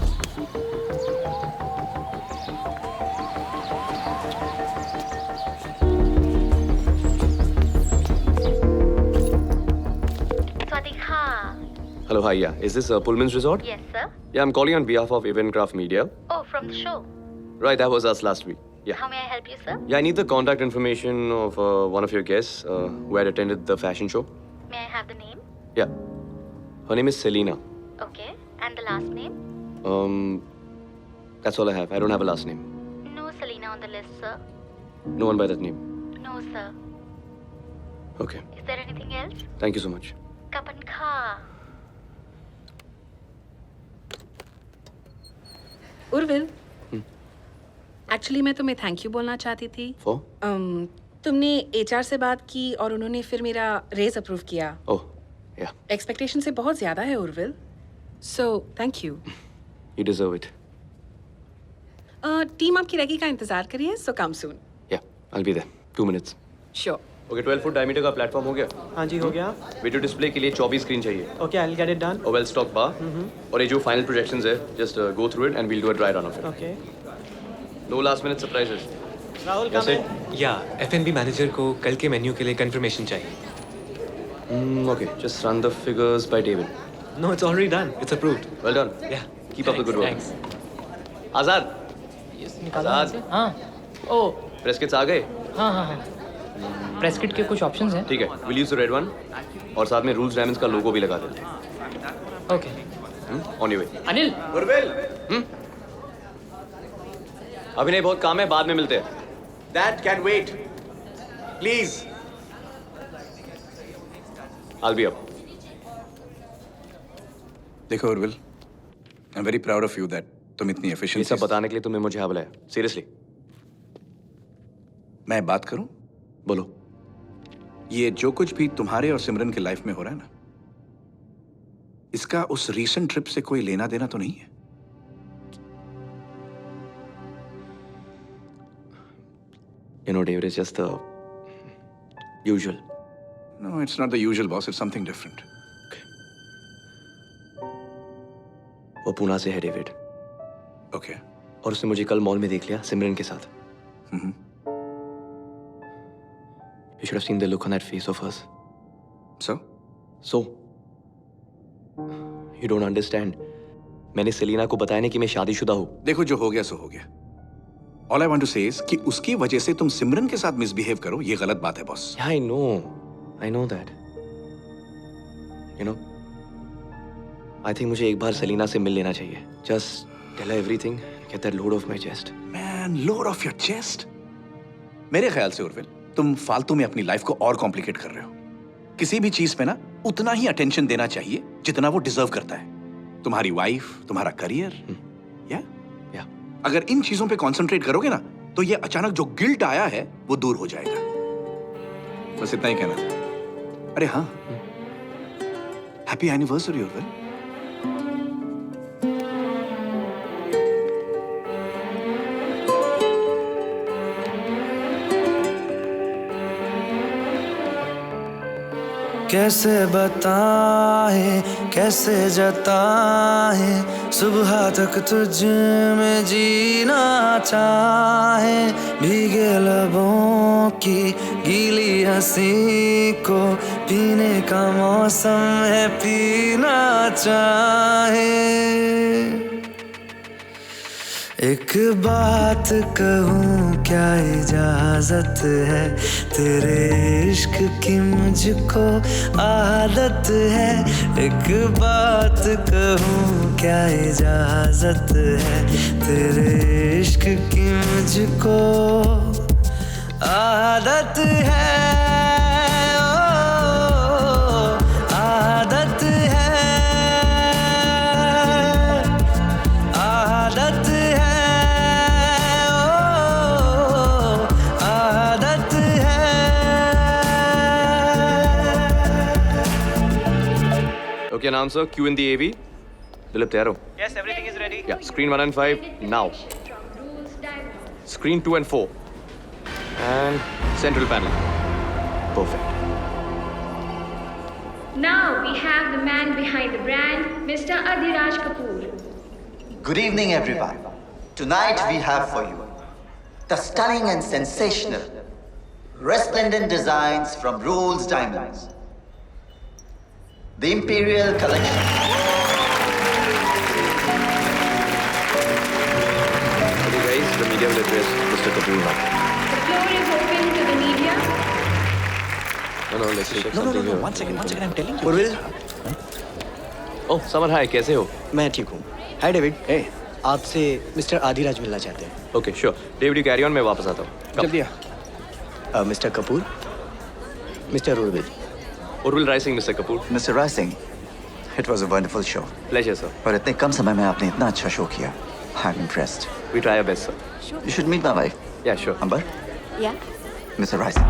hello, hi, yeah. Is this Pullman's Resort? Yes, sir. Yeah, I'm calling on behalf of Eventcraft Media. Oh, from the show. Right, that was us last week. Yeah. How may I help you, sir? Yeah, I need the contact information of one of your guests who had attended the fashion show. May I have the name? Yeah. Her name is Selena. Okay. And the last name? That's all I have. I don't have a last name. No Selena on the list, sir. No one by that name. No, sir. Okay. Is there anything else? Thank you so much. Kapan Kha. Urvil, actually मैं तुम्हें thank you बोलना चाहती थी। For? तुमने HR से बात की और उन्होंने फिर मेरा रेज अप्रूव किया। Oh, yeah. एक्सपेक्टेशन से बहुत ज्यादा है Urvil, so thank you. You deserve it. Team आपकी रेगी का इंतजार करिए, सो कम सून। Yeah, I'll be there. 2 minutes. Sure. Okay, 12 foot diameter का प्लेटफॉर्म हो गया? हाँ जी हो गया। वीडियो डिस्प्ले के लिए 24 स्क्रीन चाहिए। Okay, I'll get it done. और वेल स्टॉक बार। और ये जो फाइनल प्रोजेक्शंस है, just go through it and we'll do a dry run of it. Okay. No last minute surprises. Rahul That's come it. in. या F&B manager को कल के menu के लिए कंफर्मेशन चाहिए। Okay, just run the figures by David. No, it's already done. It's approved. Well done. Yeah. Keep up the good work. Thanks. आजाद, आजाद, हाँ। ओ, press kits आ गए? हाँ हाँ हाँ। प्रेस किट के कुछ ऑप्शंस हैं। ठीक है, we'll use the red one और साथ में रूल्स डायमंड्स का लोगो भी लगा देते हैं। Okay. On your way. Anil. Urvil, अभी नहीं, बहुत काम है, बाद में मिलते हैं। That can wait. Please. I'll be up. देखो Urvil, I'm very proud of you that तुम इतनी ये efficient। सब बताने के लिए तुमने मुझे यहाँ बुलाया। Seriously. मैं बात करूं? बोलो। ये जो कुछ भी तुम्हारे और सिमरन के लाइफ में हो रहा है ना, इसका उस रीसेंट ट्रिप से कोई लेना देना तो नहीं है? You know, David, it's just the usual. No, it's not the usual, boss. It's something different. वो पूना से है, डेविड। Okay. और उसने मुझे कल मॉल में देख लिया सिमरन के साथ। You should have seen the look on that face of hers. So? So? You don't understand. मैंने सेलिना को बताया नहीं कि मैं शादीशुदा हूँ। देखो, जो हो गया सो हो गया। All I want to say is कि उसकी वजह से तुम सिमरन के साथ मिसबिहेव करो, ये गलत बात है, boss. Yeah, I know that. You know, I think मुझे एक बार सेलिना से मिल लेना चाहिए। Just tell her everything, get that load off my chest. Man, load off your chest? मेरे ख्याल से उर्विल, तुम फालतू में अपनी लाइफ को और कॉम्प्लिकेट कर रहे हो। किसी भी चीज पे ना उतना ही अटेंशन देना चाहिए जितना वो डिजर्व करता है। तुम्हारी वाइफ, तुम्हारा करियर, या अगर इन चीजों पे कंसंट्रेट करोगे ना, तो ये अचानक जो गिल्ट आया है वो दूर हो जाएगा। बस इतना ही कहना था। अरे हाँ, हैप्पी एनिवर्सरी उर्विल। कैसे बताएं, कैसे जताएं, सुबह तक तुझ में जीना चाहे, भीगे लबों की गीली हंसी को पीने का मौसम है, पीना चाहे। एक बात कहूँ क्या इजाजत है, तेरे इश्क की मुझको आदत है। एक बात कहूँ क्या इजाजत है, तेरे इश्क की मुझको आदत है। ओ, आदत है, आदत है, ओ, आदत है। Okay, announcer, cue in the AV. Dilip, तैयार हो? Yes, everything is ready. Yeah, screen 1 and 5 now. Screen 2 and 4. And central panel. Perfect. Now we have the man behind the brand, Mr. Adhiraj Kapoor. Good evening, everyone. Tonight we have for you the stunning and sensational, resplendent designs from Rules Diamonds. The Imperial Collection. Okay, guys, the media will address Mr. Kapoor now. The floor is open to the media. No, let's check No, something here. one second, I'm telling you. Urvil, Oh, summer, hi, कैसे हो? मैं ठीक हूँ। Hi David, आपसे mister Adiraj मिलना चाहते हैं। Okay, sure. David, you carry on, मैं वापस आता हूँ. Come. जल्दी आ। Mister Kapoor, mister Urvil. Urvil Rising, Mr. Kapoor. Mr. Rising, it was a wonderful show. Pleasure, sir. और इतने कम समय में आपने इतना अच्छा शो किया. I'm impressed. We try our best, sir. You should meet my wife. Yeah, sure. Amber, Yeah. Mr. Rising.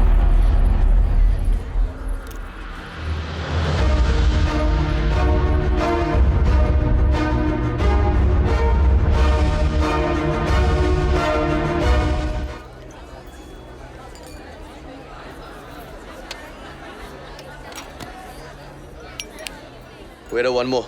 Wait, one more.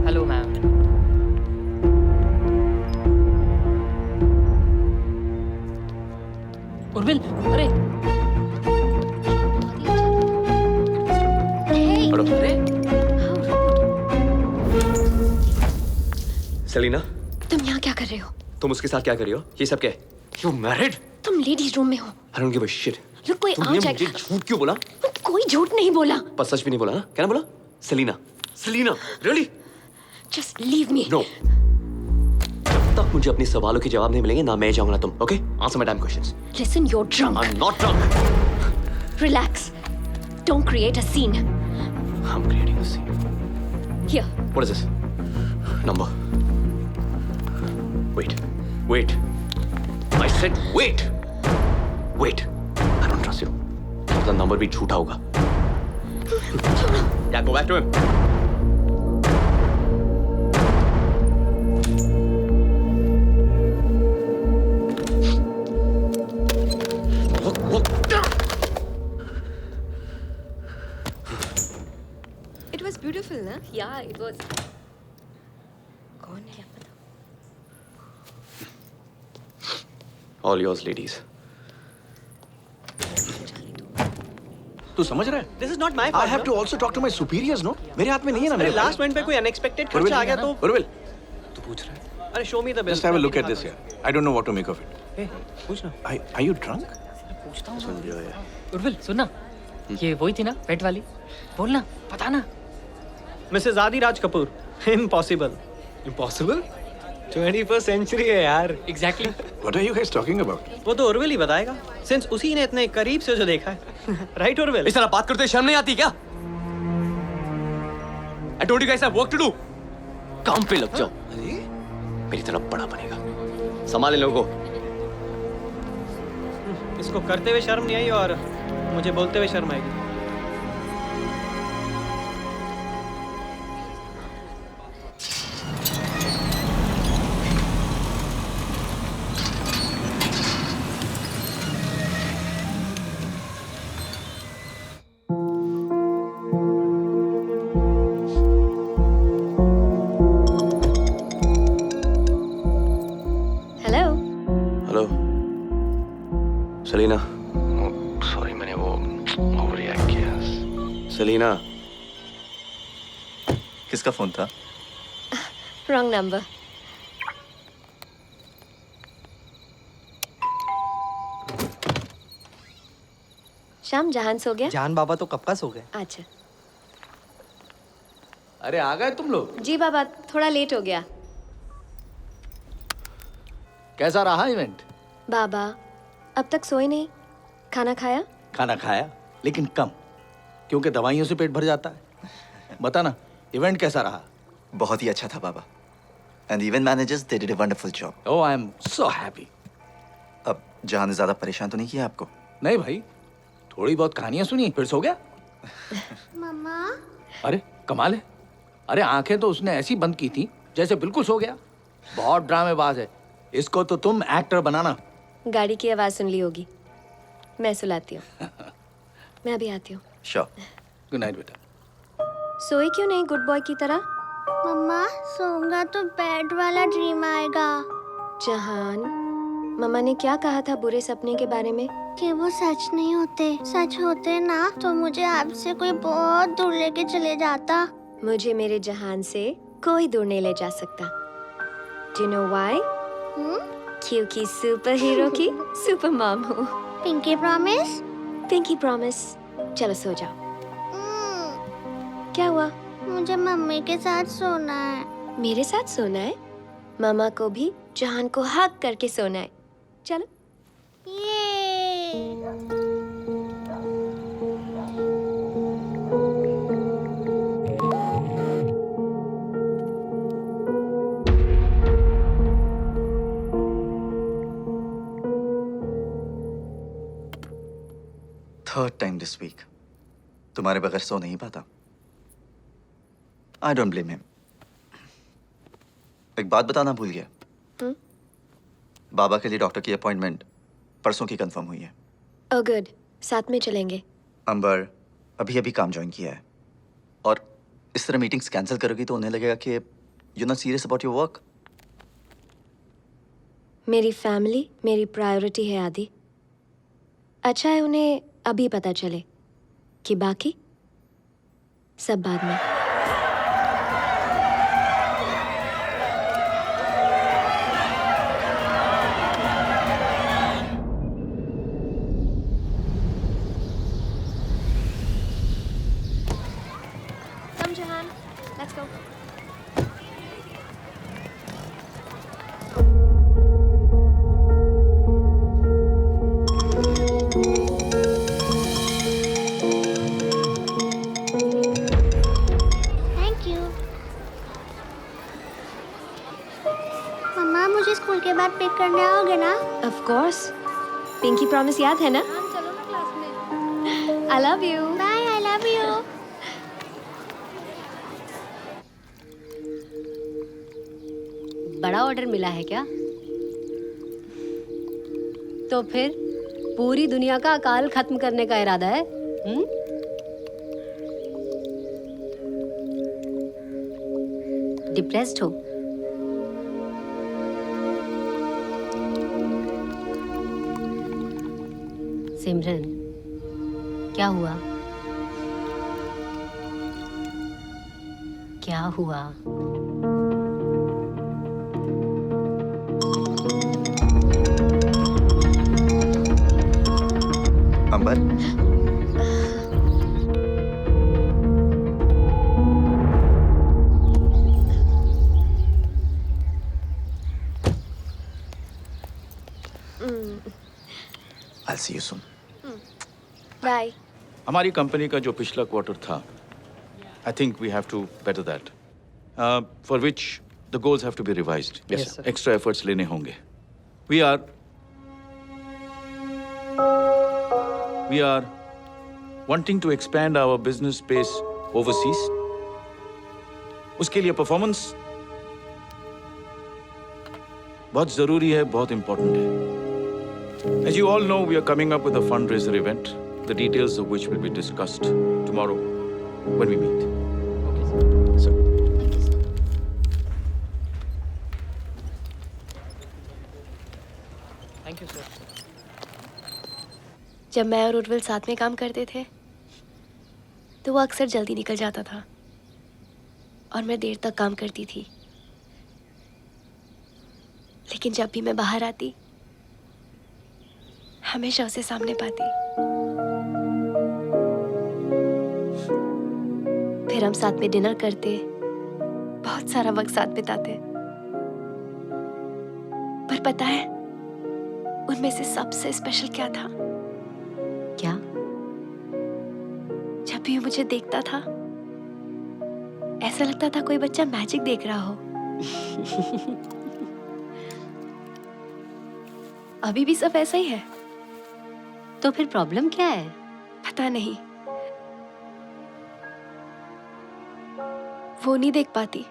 Hello ma'am. Urvil, अरे हटो। अरे सेलिना, तुम यहाँ क्या कर रहे हो? तुम उसके साथ क्या कर रही हो? ये सब क्या है? You married? तुम लेडीज रूम में हो। I don't give a shit. लोग कोई आ तुमने मुझे जाएगा। झूठ क्यों बोला? कोई झूठ नहीं बोला। पर सच भी नहीं बोला ना? क्या ना बोला? Selina, Selina, really? Just leave me. No. जब तक मुझे अपने सवालों के जवाब नहीं मिलेंगे ना मैं जाऊंगा ना तुम. Okay? Answer my damn questions. Listen, you're drunk. I'm not drunk. Relax. Don't create a scene. I'm creating a scene. Here. What is this? Number. Wait. Wait. I said wait. Wait. I don't trust you. The number भी झूठा होगा. Yeah, go back to him. It was beautiful, ना? Yeah, it was. कौन है पता? All yours, ladies. तू समझ रहा है? This is not my I fault. have to also talk to my superiors, no? मेरे हाथ में नहीं है ना अरे मेरे लास्ट मिनट पे कोई अनएक्सपेक्टेड खर्चा आ गया तो उर्विल, तू पूछ रहा है? अरे show me the best. just have a look at this here. I don't know what to make of it. ए, पूछना। Are you drunk? पूछता हूँ। उर्विल, सुनना, ये वही थी ना पेट वाली? बोलना, बताना। Mrs Adiraj Kapoor. Impossible. Impossible? 21st century है यार। Exactly. What are you guys talking about? वो तो उर्विल ही बताएगा, सिंस उसी ने इतने करीब से जो देखा है। राइट उर्विल? इस तरह बात करते शर्म नहीं आती क्या? I told you guys I have work to do. काम पे लग जाओ। मेरी तरह बड़ा बनेगा। संभाले लोगों को। इसको करते हुए शर्म नहीं आई और मुझे बोलते हुए शर्म आएगी। हेलो। Hello Selina. सॉरी मैंने वो ओवर रिएक्ट किया। सेलिना। किसका फोन था? Wrong number. शाम जहान सो गया? जान बाबा तो कब का सो गए। अच्छा। अरे आ गए तुम लोग? जी बाबा, थोड़ा लेट हो गया। कैसा रहा इवेंट? बाबा अब तक सोए नहीं। खाना खाया? खाना खाया, लेकिन कम, क्योंकि दवाइयों से पेट भर जाता है। बता ना, इवेंट कैसा रहा? बहुत ही अच्छा था बाबा। And events managers they did a wonderful job. Oh I am so happy. अब जहां ने ज्यादा परेशान तो नहीं किया आपको? नहीं भाई, थोड़ी बहुत कहानियां सुनी फिर सो गया। मम्मा। अरे कमाल है। अरे आंखें तो उसने ऐसी बंद की थी जैसे बिल्कुल सो गया। बहुत ड्रामेबाज है। इसको तो तुम एक्टर बनाना। गाड़ी की आवाज सुन ली होगी, मैं सुलाती हूँ। मैं अभी आती हूँ। श्योर। गुड नाइट बेटा। सोए क्यों नहीं गुड बॉय की तरह? मम्मा सोऊंगा तो बैड वाला ड्रीम आएगा। जहान, मम्मा ने क्या कहा था बुरे सपने के बारे में? कि वो सच नहीं होते। सच होते ना तो मुझे आपसे कोई बहुत दूर लेके चले जाता। मुझे मेरे जहान से कोई दूर नहीं ले जा सकता। Do you know why? क्योंकि सुपर हीरो की सुपर मॉम हूँ। Pinky promise? Pinky promise. चलो सो जाओ। क्या हुआ? मुझे मम्मी के साथ सोना है। मेरे साथ सोना है? मामा को भी जहान को हक करके सोना है। चलो। Third time this week. तुम्हारे बगैर सो नहीं पाता। I don't blame him. एक बात बताना भूल गया। बाबा के लिए डॉक्टर की अपॉइंटमेंट परसों की कंफर्म हुई है। ओह गुड, साथ में चलेंगे। अंबर अभी अभी काम ज्वाइन किया है और इस तरह मीटिंग्स कैंसिल करोगी तो उन्हें लगेगा कि you not serious about your work. मेरी फैमिली मेरी प्रायोरिटी है आदि। अच्छा है उन्हें अभी पता चले कि बाकी सब बाद में। Come Jahan, let's go. Thank you. मम्मा मुझे स्कूल के बाद पिक करने आओगे ना? Of course. पिंकी प्रॉमिस याद है ना? चलो ना क्लास में। I love you. Bye, I love you. बड़ा ऑर्डर मिला है क्या? तो फिर पूरी दुनिया का अकाल खत्म करने का इरादा है? डिप्रेस्ड हो? सिमरन, क्या हुआ? क्या हुआ? Ambar I'll see you soon. Bye. हमारी कंपनी का जो पिछला क्वार्टर था, I think we have to better that. For which the goals have to be revised. Yes, sir. Extra efforts लेने होंगे. We are wanting to expand our business space overseas. उसके लिए performance बहुत जरूरी है, बहुत इंपॉर्टेंट है। As you all know, we are coming up with a fundraiser event, the details of which will be discussed tomorrow when we meet. Okay, sir. Thank you, sir. जब मैं और उर्विल साथ में काम करते थे तो वो अक्सर जल्दी निकल जाता था और मैं देर तक काम करती थी। लेकिन जब भी मैं बाहर आती हमेशा उसे सामने पाती। फिर हम साथ में डिनर करते, बहुत सारा वक्त साथ बिताते। पर पता है उनमें से सबसे स्पेशल क्या था? क्या? जब भी वो मुझे देखता था ऐसा लगता था कोई बच्चा मैजिक देख रहा हो। अभी भी सब ऐसा ही है। तो फिर प्रॉब्लम क्या है? पता नहीं, वो नहीं देख पाती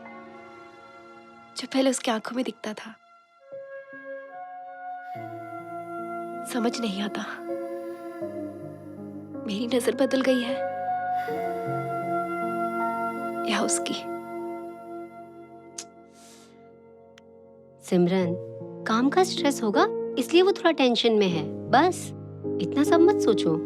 जो पहले उसकी आंखों में दिखता था। समझ नहीं आता मेरी नजर बदल गई है या उसकी। सिमरन, काम का स्ट्रेस होगा इसलिए वो थोड़ा टेंशन में है, बस इतना सब मत सोचो।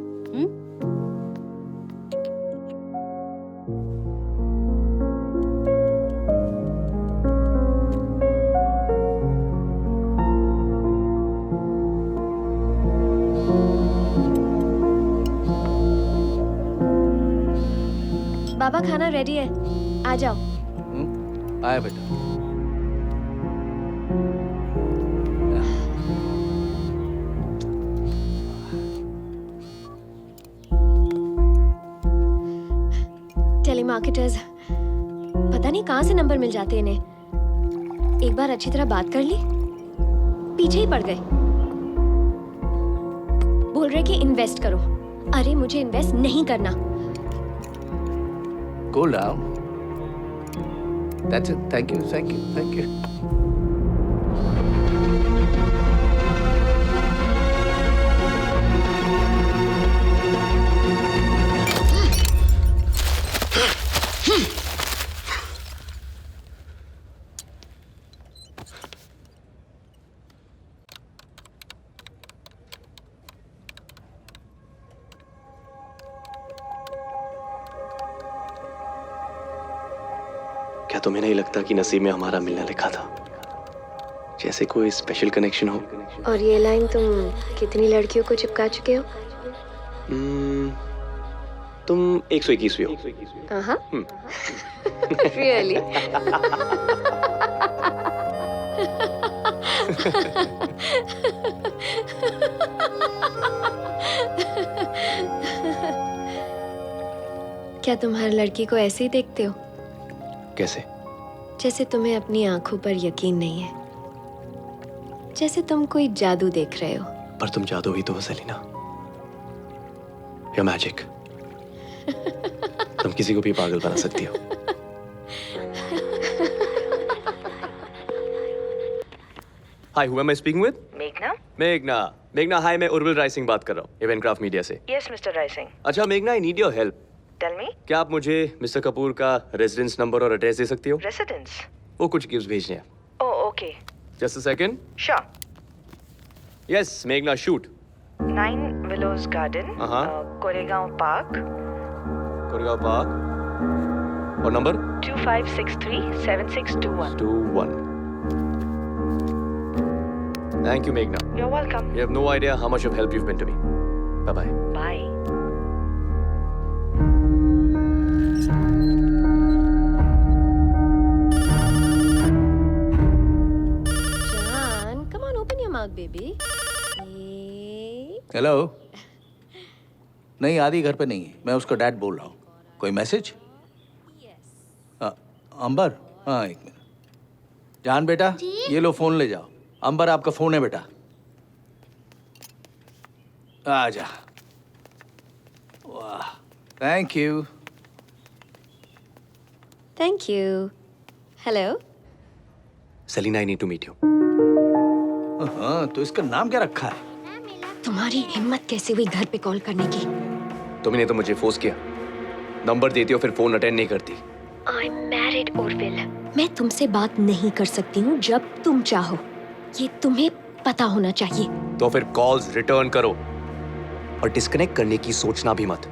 बाबा खाना रेडी है, आ जाओ। आया बेटा। टेलीमार्केटर्स पता नहीं कहाँ से नंबर मिल जाते इन्हें। एक बार अच्छी तरह बात कर ली, पीछे ही पड़ गए। बोल रहे कि इन्वेस्ट करो। अरे मुझे इन्वेस्ट नहीं करना। Cool down. That's it. Thank you, thank you, thank you. क्या तुम्हें नहीं लगता कि नसीब में हमारा मिलना लिखा था? जैसे कोई स्पेशल कनेक्शन हो। और ये लाइन तुम कितनी लड़कियों को चिपका चुके हो? तुम 121वीं हो। हाँ। रियली? क्या तुम हर लड़की को ऐसे ही देखते हो? कैसे? जैसे तुम्हें अपनी आंखों पर यकीन नहीं है, जैसे तुम कोई जादू देख रहे हो। पर तुम जादू ही तो हो सेलिना, या मैजिक। तुम किसी को भी पागल बना सकती हो। हाय, who am I speaking with? मेघना। मेघना, हाय, मैं उर्विल राय सिंह बात कर रहा हूँ, इवेंट क्राफ्ट मीडिया से। Yes mister Rai Singh. अच्छा मेघना, I need your help. Tell me. क्या आप मुझे मिस्टर कपूर का रेजिडेंस नंबर और एड्रेस दे सकती हो? रेसिडेंस? वो कुछ गिफ्ट भेजने हैं। Oh okay. Just a second. Sure. Yes मेघना, shoot. 9 willows garden, Koregaon park. Koregaon park. और number 25637621। 21। Thank you, Meghna. You're welcome. You have no idea how much of help you've been to me. Bye-bye. Bye. John, come on, open your mouth, baby. Hello. नहीं, आदि घर पे नहीं है, मैं उसका dad बोल रहा हूँ। कोई मैसेज? अंबर, हाँ एक मिनट। जान बेटा, ये लो फोन ले जाओ। अंबर आपका फोन है बेटा। आ जा। वाह, thank you. Thank you. Hello. Selina, I need to meet you. हाँ, तो इसका नाम क्या रखा है? तुम्हारी हिम्मत कैसे हुई घर पे कॉल करने की? तुमने तो मुझे फोर्स किया। नंबर देती हो फिर फोन अटेंड नहीं करती। I'm married, Urvil. मैं तुमसे बात नहीं कर सकती हूँ जब तुम चाहो। ये तुम्हें पता होना चाहिए। तो फिर कॉल्स रिटर्न करो और डिस्कनेक्ट करने की सोचना भी मत।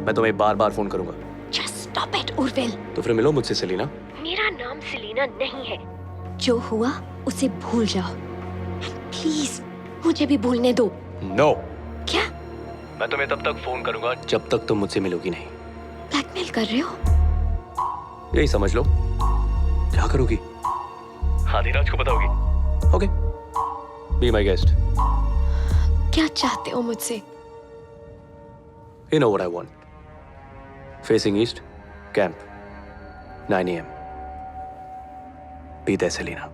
मैं तुम्हें बार बार फोन करूंगा। Just stop it, Urvil. तो फिर मिलो मुझसे सेलिना। मेरा नाम सेलिना नहीं है। जो हुआ उसे भूल जाओ। प्लीज मुझे भी भूलने दो। नो। क्या? मैं तुम्हें तब तक फोन करूंगा जब तक तुम मुझसे मिलोगी नहीं। ब्लैकमेल कर रहे हो? यही समझ लो। क्या करोगी? आदिराज को बताओगी? Okay, be my guest. क्या चाहते हो मुझसे? You know what I want. Facing east, camp, 9 a.m. Be there, Selena.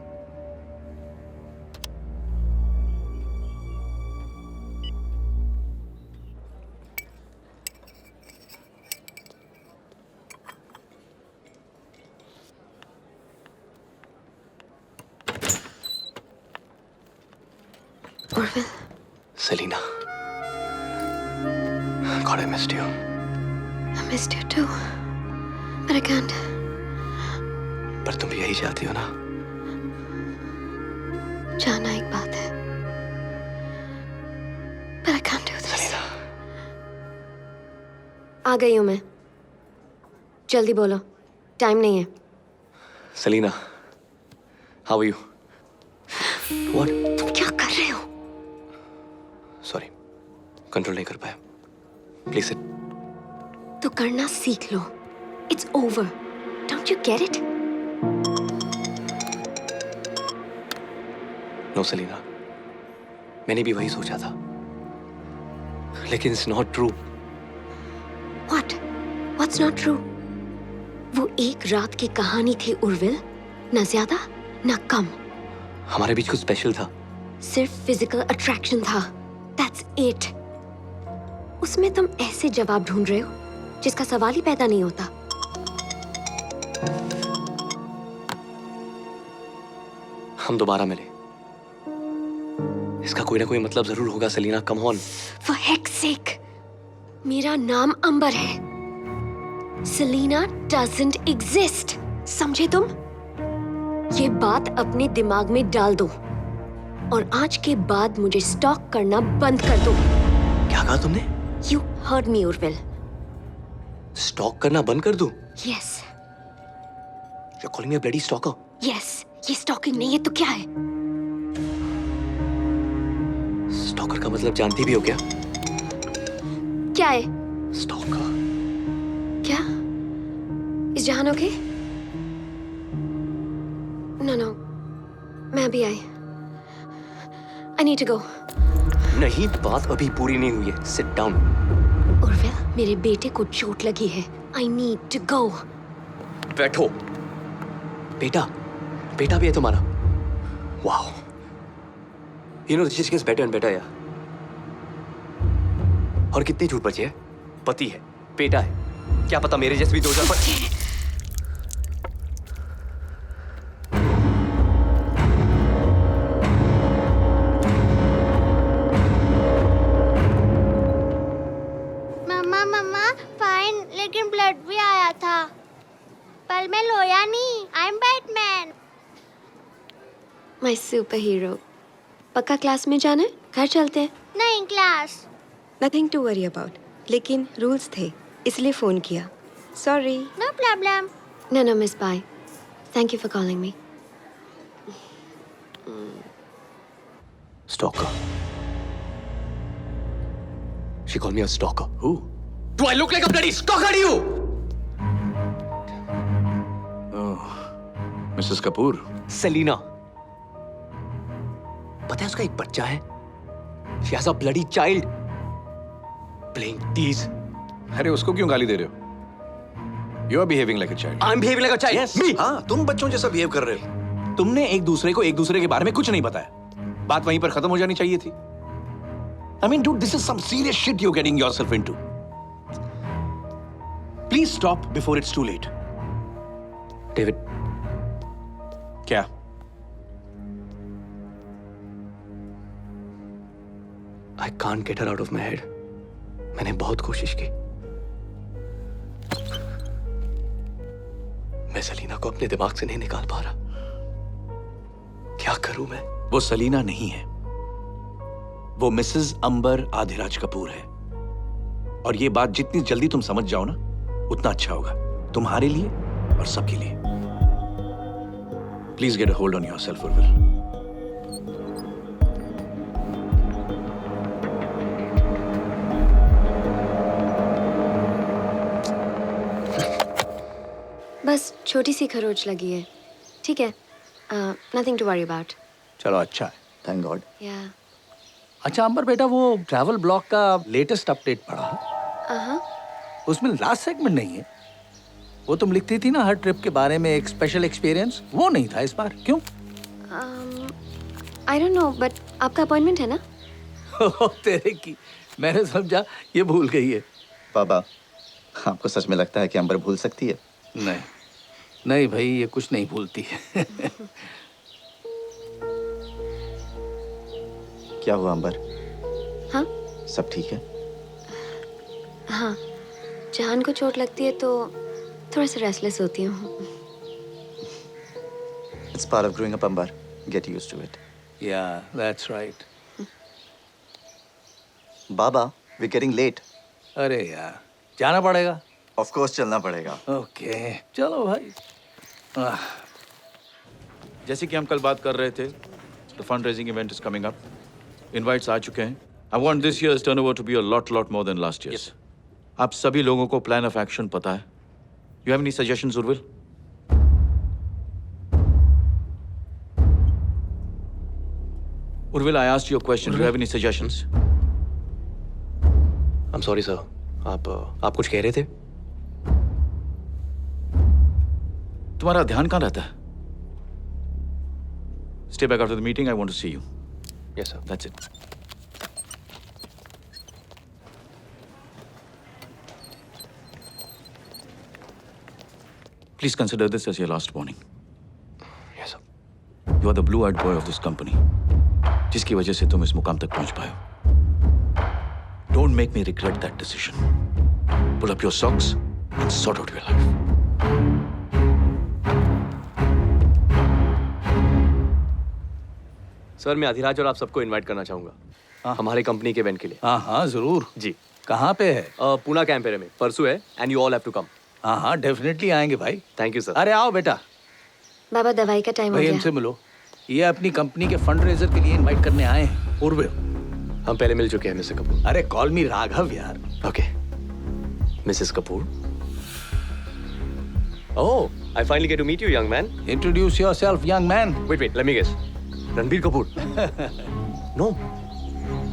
Urvil. Selena. God, I missed you. I missed you too. But I can't. पर तुम भी यही चाहती हो ना? जाना एक बात है। But I can't do this. Selena. आ गई हूँ मैं। जल्दी बोलो। टाइम नहीं है। Selena, how are you? What? तुम क्या कर रहे हो? Sorry, कंट्रोल नहीं कर पाया। Please sit. तो करना सीख लो। It's over. Don't you get it? No, Selena. मैंने भी वही सोचा था। लेकिन it's not true. What? What's not true? वो एक रात की कहानी थी उर्विल, न ज्यादा न कम। हमारे बीच कुछ स्पेशल था। सिर्फ फिजिकल अट्रैक्शन था। That's it. उसमें तुम ऐसे जवाब ढूंढ रहे हो जिसका सवाल ही पैदा नहीं होता। हम दोबारा मिले। इसका कोई ना कोई मतलब जरूर होगा Selina, come on. For heck's sake, मेरा नाम अंबर है। Selina doesn't exist. समझे तुम? ये बात अपने दिमाग में डाल दो और आज के बाद मुझे स्टॉक करना बंद कर दो। क्या कहा तुमने? You heard me, Urvil. Stock करना बंद कर दूं? Yes. You're calling me a bloody stalker? Yes. ये स्टॉकिंग नहीं है तो क्या है? स्टॉकर का मतलब जानती भी हो क्या? क्या है? स्टॉकर। क्या? इस जहानों के? No. मैं अभी आई। I need to go. नहीं, बात अभी पूरी नहीं हुई है। Sit down. उर्विल, मेरे बेटे को चोट लगी है। I need to go. बैठो। बेटा भी है तुम्हारा? Wow. You know this gets better and better यार। और कितनी झूठ बची है? पति है, बेटा है, क्या पता मेरे जैसे भी 2000 मम्मा फाइन, लेकिन ब्लड भी आया था। पर मैं लोया नहीं। I am Batman. My superhero. पक्का क्लास में जाना है? घर चलते हैं। नहीं, class. Nothing to worry about. लेकिन रूल्स थे, इसलिए फोन किया। Sorry. No problem. No, Miss Bai. Thank you for calling me. Stalker. She called me a stalker. Who? Do I look like a bloody stalker to you? Oh, Mrs. Kapoor. Selena. पता है उसका एक बच्चा है? She has a bloody child. Playing tease. अरे उसको क्यों गाली दे रहे हो? You are behaving like a child. I'm behaving like a child. Yes. Me. हाँ, तुम बच्चों जैसा बिहेव कर रहे हो। तुमने एक दूसरे को एक दूसरे के बारे में कुछ नहीं बताया। बात वहीं पर खत्म हो जानी चाहिए थी। I mean, dude, this is some serious shit you're getting yourself into. Please stop before it's too late. David. क्या? I can't get her out of my head. मैंने बहुत कोशिश की। मैं सलीना को अपने दिमाग से नहीं निकाल पा रहा। क्या करूं मैं? वो सलीना नहीं है, वो मिसेस अंबर आदिराज कपूर है। और ये बात जितनी जल्दी तुम समझ जाओ ना, उतना अच्छा होगा तुम्हारे लिए और सबके लिए। Please get a hold on yourself, Urvil. बस छोटी सी खरोच लगी है, ठीक है, नथिंग टू वरी अबाउट। चलो अच्छा है, थैंक गॉड। या अच्छा अंबर बेटा, वो ट्रैवल ब्लॉग का लेटेस्ट अपडेट पढ़ा? उसमें लास्ट सेगमेंट नहीं है। वो तुम लिखती थी ना हर ट्रिप के बारे में एक स्पेशल एक्सपीरियंस, वो नहीं था इस बार, क्यों? आई डोंट नो, बट आपका अपॉइंटमेंट है ना? तेरे की, मैंने समझा ये भूल गई है। बाबा, आपको सच में लगता है कि अंबर भूल सकती है? नहीं नहीं भाई, ये कुछ नहीं भूलती है। क्या हुआ अंबर? हाँ? सब ठीक है? हाँ, जहान को चोट लगती है तो थोड़ा सा रेस्टलेस होती हूँ। It's part of growing up, Ambar. Get used to it. Yeah, that's right. Baba, we're getting late. अरे यार, जाना पड़ेगा। Of course, चलना पड़ेगा। ओके, चलो भाई। जैसे कि हम कल बात कर रहे थे, the fundraising event is coming up. Invites आ चुके हैं। I want this year's turnover to be a lot more than last year's. Yes. आप सभी लोगों को plan of action पता है? You have any suggestions, Urvil? Urvil, I asked you a question. Do you have any suggestions? I'm sorry, sir. आप कुछ कह रहे थे? तुम्हारा ध्यान कहाँ रहता है? Stay back after the meeting. I want to see you. Yes, sir. That's it. Please consider this as your last warning. Yes, sir. You are the blue-eyed boy of this company, जिसकी वजह से तुम इस मुकाम तक पहुंच पाए हो. Don't make me regret that decision. Pull up your socks and sort out your life. Sir, मैं अधिराज और आप सबको इनवाइट करना चाहूंगा हमारे कंपनी के इवेंट के लिए। हाँ जरूर जी। कहाँ पे है? पूना कैंपेरे में परसों है, and you all have to come. हाँ डेफिनेटली आएंगे भाई। Thank you sir. अरे आओ बेटा। बाबा, दवाई का टाइम हो भाई गया। इनसे मिलो, ये अपनी कंपनी के फंड रेजर के लिए इनवाइट करने आए हैं। उर्विल, हम पहले मिल चुके हैं मिस्टर कपूर। अरे कॉल मी राघव यार। Okay Mrs Kapoor. Oh, I finally get to meet you young man. Introduce yourself young man. Wait, let me guess. Ranbir Kapoor? No.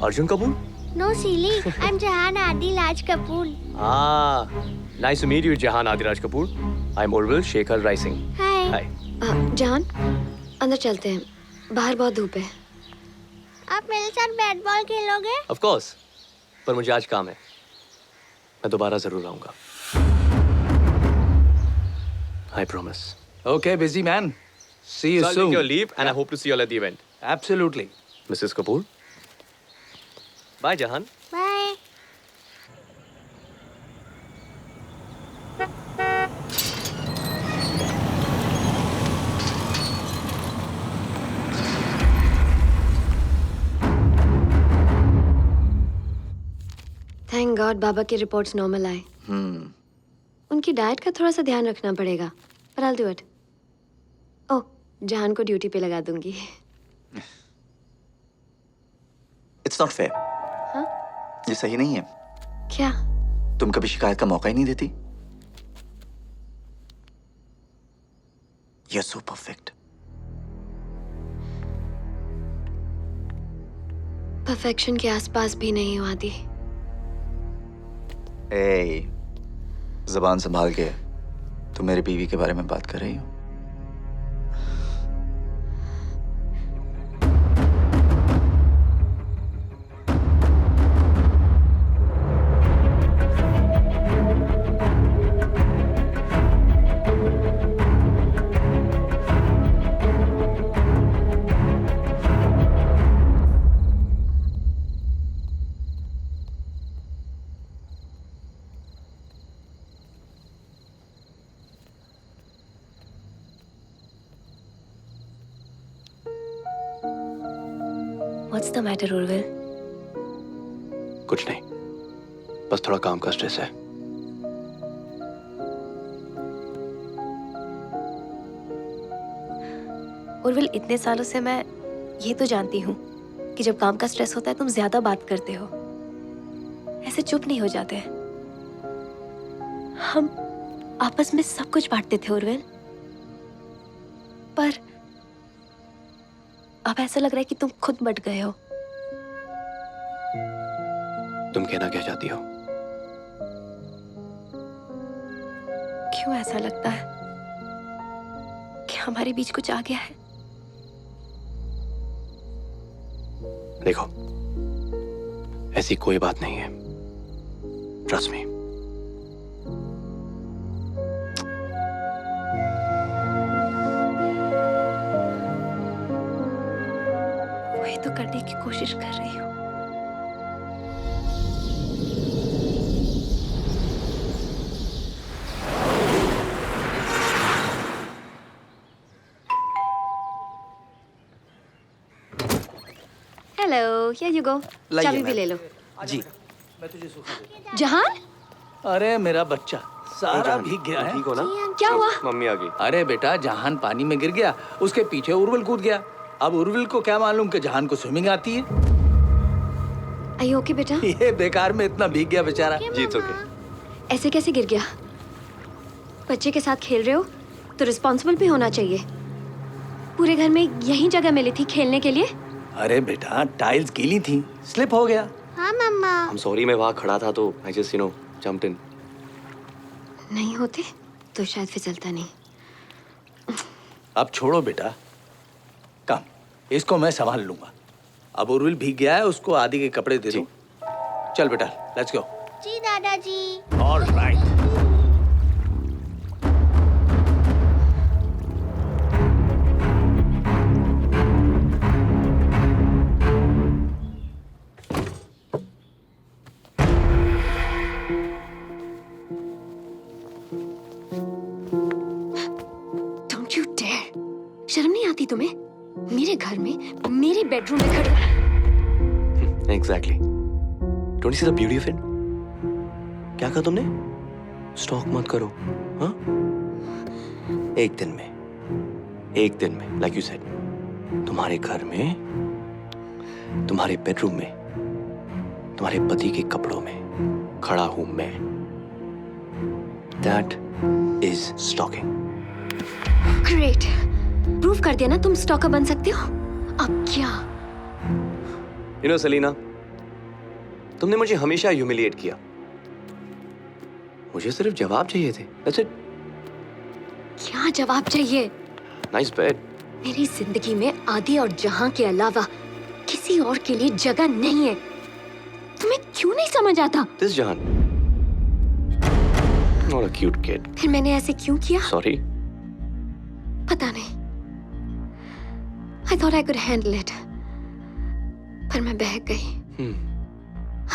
Arjun Kapoor? No, silly. I'm Jahan Adilaj Kapoor. Nice to meet you, Jahan Adilaj Kapoor. I'm Urvil Shekhar Rising. Hi. जहान, अंदर चलते हैं, बाहर बहुत धूप है। आप मेरे साथ बैट बॉल खेलोगे? Of course. पर मुझे आज काम है, मैं दोबारा जरूर आऊंगा। I promise. Okay, busy man. See you so soon. I'll take your leave and I hope to see you all at the event. Absolutely. Mrs. Kapoor. Bye, Jahan. Bye. Thank god बाबा की reports normal आए। उनकी diet का थोड़ा सा ध्यान रखना पड़ेगा, पर I'll do it. ओह, जहान को ड्यूटी पे लगा दूंगी। It's not fair. हाँ? ये सही नहीं है। क्या? तुम कभी शिकायत का मौका ही नहीं देती। You're so perfect. परफेक्शन के आसपास भी नहीं हूँ आदि। ए, ज़बान संभाल के। तुम मेरी बीवी के बारे में बात कर रही हो? What's the matter, Urvil? कुछ नहीं, बस थोड़ा काम का स्ट्रेस है। उर्विल, इतने सालों से मैं ये तो जानती हूँ कि जब काम का स्ट्रेस होता है तुम ज्यादा बात करते हो, ऐसे चुप नहीं हो जाते। हम आपस में सब कुछ बांटते थे उर्विल, पर अब ऐसा लग रहा है कि तुम खुद बट गए हो। तुम कहना क्या चाहती हो? क्यों ऐसा लगता है कि हमारे बीच कुछ आ गया है? देखो, ऐसी कोई बात नहीं है। Trust me. वही तो करने की कोशिश कर रही हूँ। Hello, here you go. चाबी भी ले लो। जी। जहान, अरे मेरा बच्चा सारा भीग गया है। ठीक हो ना? क्या हुआ? मम्मी आ गई। अरे बेटा, जहान पानी में गिर गया, उसके पीछे उर्विल कूद गया। अब उर्विल को क्या मालूम कि जहान को स्विमिंग आती है। Are you okay, बेटा? ये बेकार में इतना भीग गया बेचारा। जी, it's okay। ऐसे कैसे गिर गया? बच्चे के साथ खेल रहे हो तो रिस्पॉन्सिबल भी होना चाहिए। पूरे घर में यही जगह मिली थी खेलने के लिए। अरे बेटा, टाइल्स गीली थी, स्लिप हो गया। हाँ मम्मा। I'm sorry, मैं वहाँ खड़ा था तो I just jumped in। नहीं होते तो शायद फिसलता नहीं। अब छोड़ो बेटा, कम, इसको मैं संभाल लूंगा। अब उर्विल भीग गया है, उसको आदि के कपड़े दे दो। चल बेटा, लेट्स गो। जी दादाजी। All right. Don't you dare! शर्म नहीं आती तुम्हें? मेरे घर में, मेरे बेडरूम में खड़े। Exactly। Don't you see the beauty of it? क्या कहा तुमने? स्टॉक मत करो, हाँ? एक दिन में, like you said, तुम्हारे घर में, तुम्हारे बेडरूम में, तुम्हारे पति के कपड़ों में खड़ा हूं मैं। That is stalking। Great! Prove कर दिया ना तुम स्टॉकर बन सकते हो। अब क्या? You know, सेलिना, तुमने मुझे हमेशा ह्यूमिलिएट किया। मुझे सिर्फ जवाब चाहिए थे। That's it। क्या जवाब चाहिए? Nice bed। मेरी जिंदगी में आदि और जहां के अलावा किसी और के लिए जगह नहीं है। तुम्हें क्यों नहीं समझ आता? This Jahan। Not a cute kid। फिर मैंने ऐसे क्यों किया? Sorry। पता नहीं। I thought I could handle it। पर मैं बहक गई।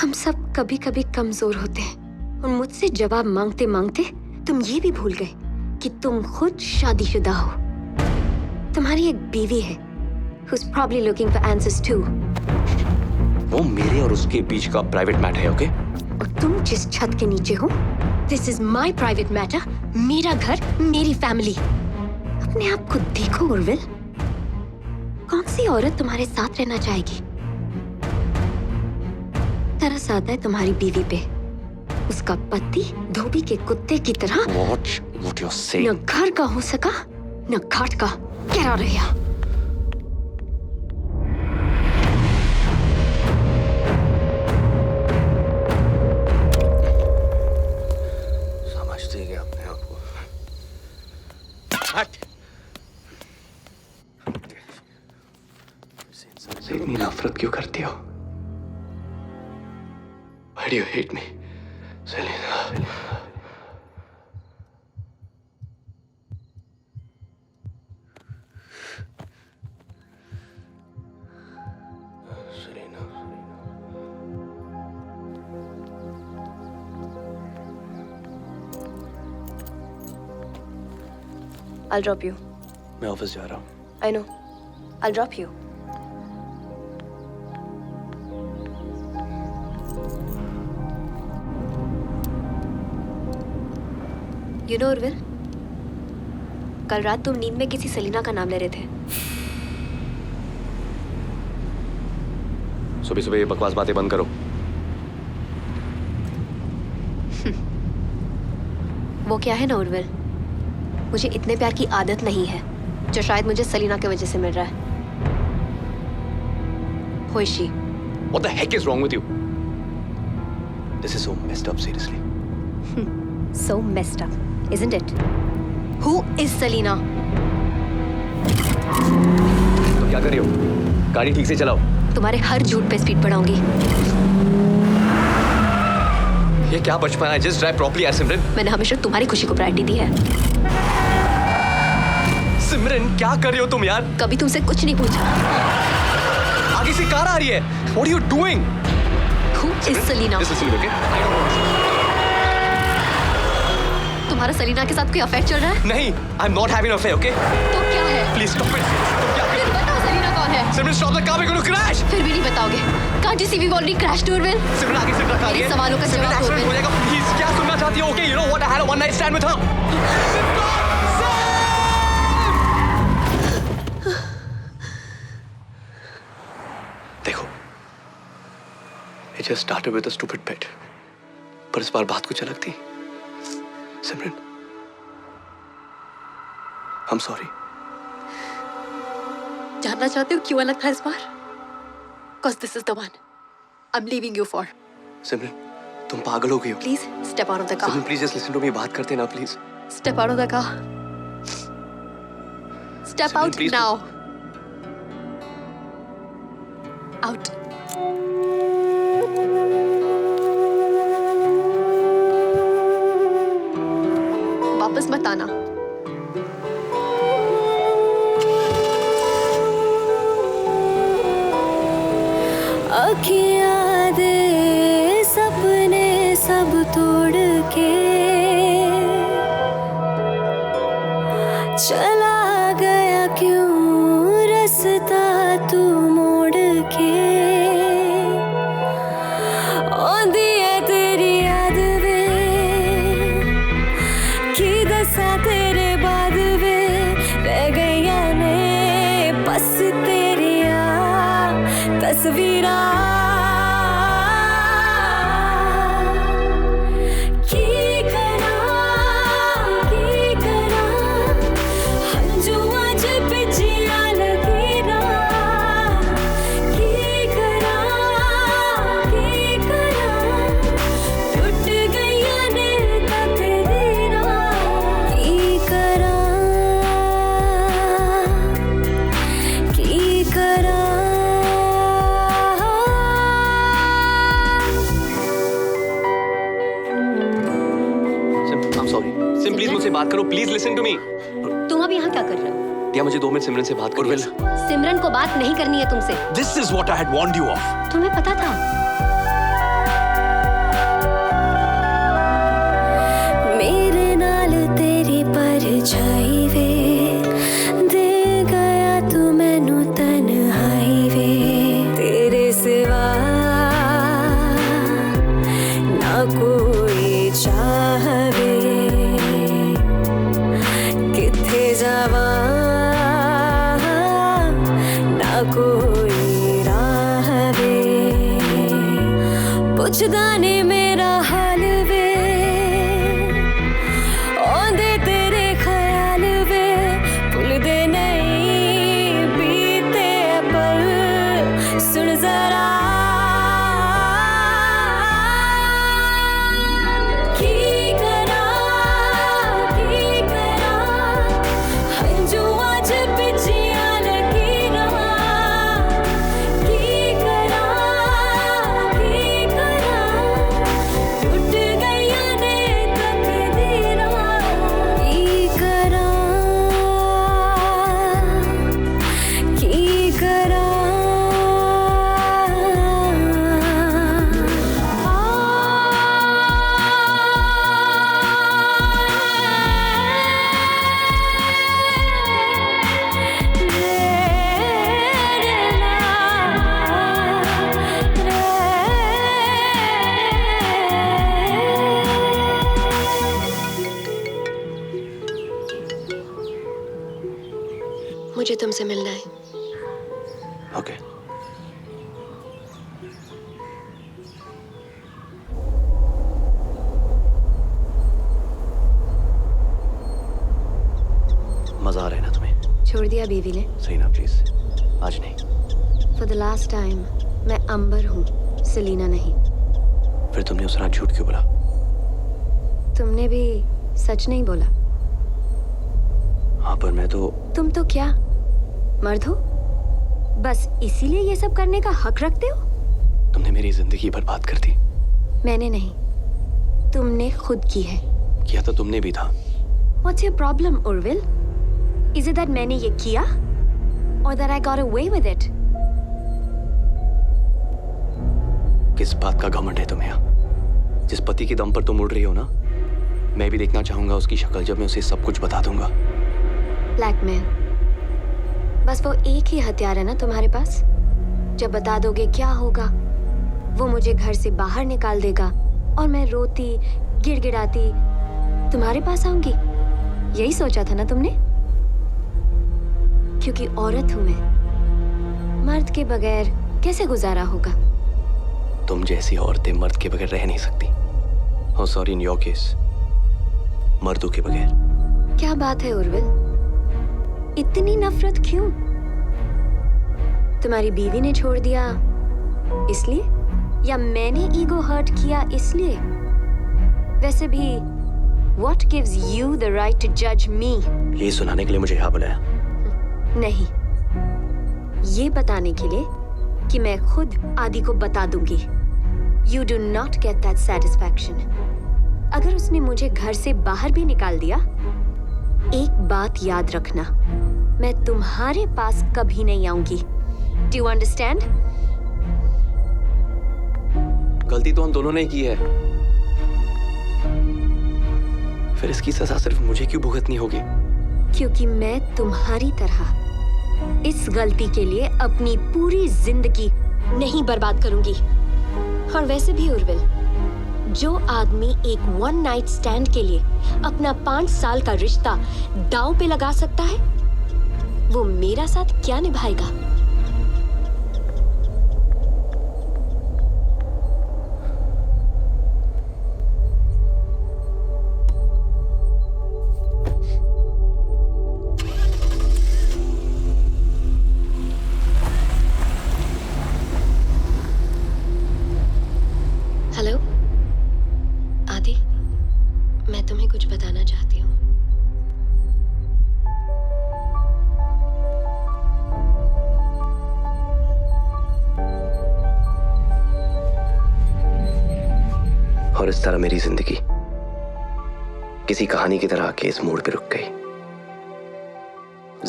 हम सब कभी कभी कमजोर होते हैं और मुझसे जवाब मांगते मांगते तुम ये भी भूल गए कि तुम खुद शादीशुदा हो। तुम्हारी एक बीवी है who's probably looking for answers too। वो मेरे और उसके बीच का प्राइवेट मैटर है, ओके? और तुम जिस छत के नीचे हो, this is my private matter। मेरा घर, मेरी फैमिली। अपने आप को देखो उर्विल, कौन सी औरत तुम्हारे साथ रहना चाहेगी? तरस आता है तुम्हारी बीवी पे। उसका पति धोबी के कुत्ते की तरह What you're saying? न घर का हो सका न घाट का। Get out of here। मुझसे इतनी नफरत क्यों करती हो? Why do you hate me, Selena? I'll drop you. मैं ऑफिस जा रहा हूँ. I know. I'll drop you. You know, Urvil, कल रात तुम नींद में किसी सलीना का नाम ले रहे थे. सुबह सुबह ये बकवास बातें बंद करो. वो क्या है ना उर्विल, मुझे इतने प्यार की आदत नहीं है जो शायद मुझे सलीना की वजह से मिल रहा है. Who is she? What the heck is wrong with you? This is so messed up, seriously. So messed up, isn't it? Who is Selena? तो क्या कर रही हो? गाड़ी ठीक से चलाओ. तुम्हारे हर झूठ पे स्पीड बढ़ाऊंगी. ये क्या बचपन है? Just drive properly, सिमरन. मैंने हमेशा तुम्हारी खुशी को प्रायोरिटी दी है. सिमरन, क्या कर रही हो तुम यार? कभी तुमसे कुछ नहीं पूछा. आगे से कार आ रही है. What are you doing? Who is Selena? Listen, okay? I don't want to. तुम्हारा सलीना के साथ कोई अफेयर चल रहा है? नहीं, I'm not having an affair, okay? तो क्या है? Please stop it. फिर बताओ सलीना कौन है? सिमरन, stop the car, we're going to crash. फिर भी नहीं बताओगे. Can't you see we've already crashed, Urvil? सिमरन, आगे से ट्रक आ रही है. सवालों का जवाब दो. हो जाएगा. Please, क्या सुनना चाहती हो? Okay, you know what? I had a one night stand with her. देखो, it just started with a stupid pet. पर इस बार बात कुछ अलग थी. सिमरन, I'm sorry. जानना चाहते हो क्यों अलग था इस बार? Cause this is the one I'm leaving you for. सिमरन, तुम पागल हो गई हो. Please step out of the car. Simran, please just listen to me. बात करते ना, please. Step out of the car. Step Simran, out please now. Out. वापस मत आना. अखियाँ दे सपने सब तोड़ के चला गया क्यों रास्ता तू मोड़ के. आंधी है तेरी याद वे की दसा तेरे बाद वे रह गईया ने बस तेरिया तस्वीरां. बात करो. Please listen to me. तुम अभी यहाँ क्या कर रहे हो? दिया, मुझे 2 मिनट सिमरन से बात करो. सिमरन को बात नहीं करनी है तुमसे. This is what I had warned you of. तुम्हें पता था? मेरे नाल तेरी परछाई वे दे गया तू मैनू तन्हाई वे. तेरे सिवा ना कोई चाहवे. जावा ना कोई राह वे. पुछदा ने मेरा हाल वे आंदे तेरे ख्याल वे. भुलदे नहीं बीते पल सुन जरा. ओके। मजा आ रहा है ना तुम्हें? छोड़ दिया बीवी ने? सही ना प्लीज, आज नहीं। फॉर द लास्ट टाइम, मैं अंबर हूँ, सेलिना नहीं। फिर तुमने उस रात झूठ क्यों बोला? तुमने भी सच नहीं बोला। हाँ पर मैं तो। तुम तो क्या मर्द हो? बस इसीलिए ये सब करने का हक रखते हो? तुमने मेरी जिंदगी बर्बाद कर दी। मैंने नहीं, तुमने खुद की है। किया तो तुमने भी था। What's your problem, Urvil? Is it that मैंने ये किया? Or that I got away with it? किस बात का घमंड है तुम्हें? यहाँ जिस पति के दम पर तुम उड़ रही हो ना, मैं भी देखना चाहूंगा उसकी शक्ल जब मैं उसे सब कुछ बता दूंगा। ब्लैकमेल, बस वो एक ही हथियार है ना तुम्हारे पास? जब बता दोगे क्या होगा? वो मुझे घर से बाहर निकाल देगा और मैं रोती गिड़गिड़ाती तुम्हारे पास आऊंगी। यही सोचा था ना तुमने? क्योंकि औरत हूं मैं, मर्द के बगैर कैसे गुजारा होगा? तुम जैसी औरतें मर्द के बगैर रह नहीं सकती। Oh, sorry, in your case, मर्दों के बगैर। क्या बात है उर्विल, इतनी नफरत क्यों? तुम्हारी बीवी ने छोड़ दिया इसलिए, या मैंने ईगो हर्ट किया इसलिए? वैसे भी what gives you the right to judge me? ये सुनाने के लिए मुझे यहाँ बुलाया? नहीं, ये बताने के लिए कि मैं खुद आदि को बता दूंगी। You do not get that satisfaction. अगर उसने मुझे घर से बाहर भी निकाल दिया, एक बात याद रखना, मैं तुम्हारे पास कभी नहीं आऊंगी। Do you understand? गलती तो हम दोनों ने की है, फिर इसकी सजा सिर्फ मुझे क्यों भुगतनी होगी? क्योंकि मैं तुम्हारी तरह इस गलती के लिए अपनी पूरी जिंदगी नहीं बर्बाद करूंगी। और वैसे भी उर्विल, जो आदमी एक वन नाइट स्टैंड के लिए अपना 5 साल का रिश्ता दांव पे लगा सकता है, वो मेरा साथ क्या निभाएगा? हेलो आदि, मैं तुम्हें कुछ बताना चाहती हूँ। और इस तरह मेरी जिंदगी किसी कहानी की तरह आके इस मोड़ पे रुक गई।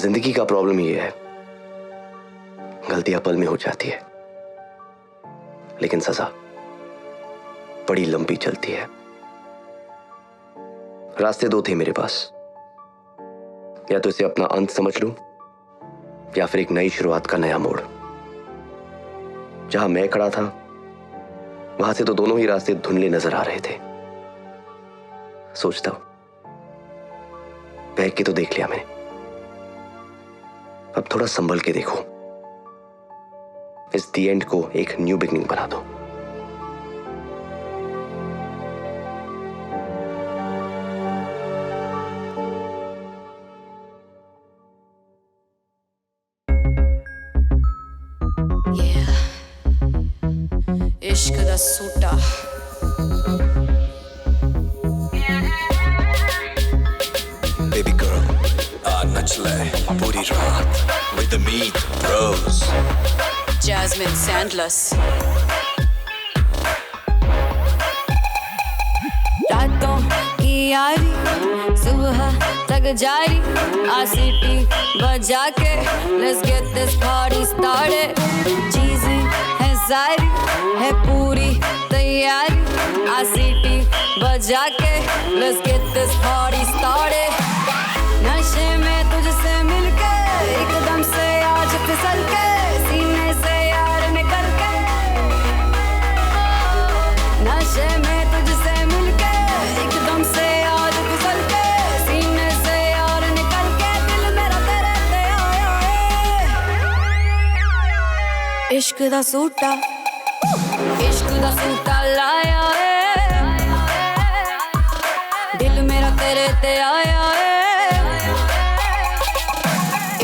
जिंदगी का प्रॉब्लम ये है, गलतियां पल में हो जाती है, लेकिन सजा बड़ी लंबी चलती है। रास्ते दो थे मेरे पास, या तो इसे अपना अंत समझ लूं, या फिर एक नई शुरुआत का नया मोड़। जहां मैं खड़ा था वहां से तो दोनों ही रास्ते धुंधले नजर आ रहे थे। सोचता हूं बहक के तो देख लिया मैंने, अब थोड़ा संभल के देखो, इस दी एंड को एक न्यू बिगनिंग बना दो। इश्क दा सूटा Baby girl, नच ले पूरी रात with the meat bros. Jasmine Sandless. रातों की यारी सुबह तक जारी, आसीटी बजा के let's get this party started. चीजें है सारी है पूरी तैयारी, आसीटी बजा के let's get this party started. नशे में तुझसे मिलके एकदम से आज फिसल के सीने से यार निकल के, नशे में तुझसे मिलके एकदम से आज फिसल के सीने से यार निकल के, दिल मेरा तेरे पे आया है। इश्क दा सूटा लाया है दिल मेरा तेरे ते आया है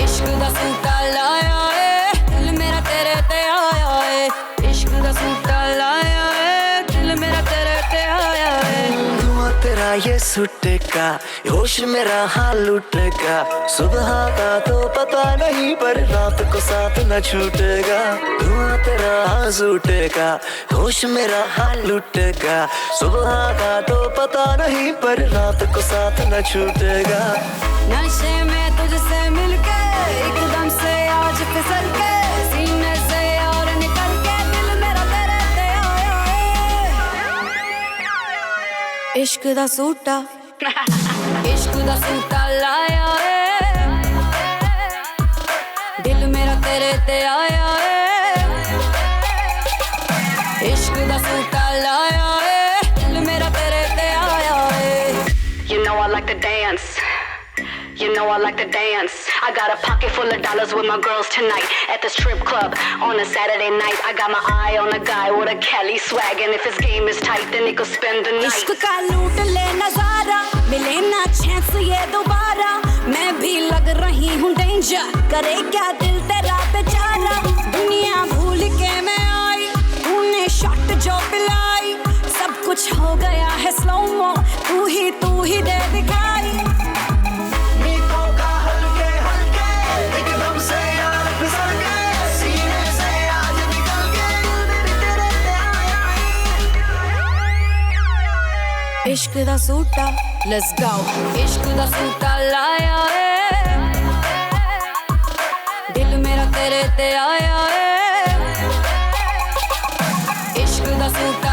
इश्क दा सूटा लाया है दिल मेरा तेरे ते आया है इश्क दा सूटा लाया है दिल मेरा तेरे ते आया है धुआं तेरा ये सुटेगा होश मेरा हाल लुटेगा सुबह का तो पता नहीं पर रात को साथ न छूटेगा धुआं तेरा सूटेगा होश मेरा हाल लुटेगा सुबह का तो पता नहीं पर रात को साथ न छूटेगा नशे में तुझसे मिलके एकदम से आज फिसल के सीने से और निकल के दिल मेरा तेरे ते आया है इश्क दा सूटा लाया है दिल मेरा तेरे ते आया है इश्क दा सूटा लाया है दिल मेरा तेरे ते आया है You know I like to dance. You know I like to dance. I got a pocket full of dollars with my girls tonight at the strip club on a Saturday night. I got my eye on a guy with a Cali swag, and if his game is tight, then he could spend the night. इश्क का लूट ले नजारा मिले ना chance ये दोबारा मैं भी लग रही हूँ डेंजर करे क्या दिल तेरा बेचारा दुनिया भूल के मैं आई तूने शॉट जो पिलाई सब कुछ हो गया है स्लो मो तू ही दे दिखाई इश्क दा सूटा लेट्स गो इश्क दा सूटा लाया है दिल मेरा तेरे ते आया है इश्क दा सूटा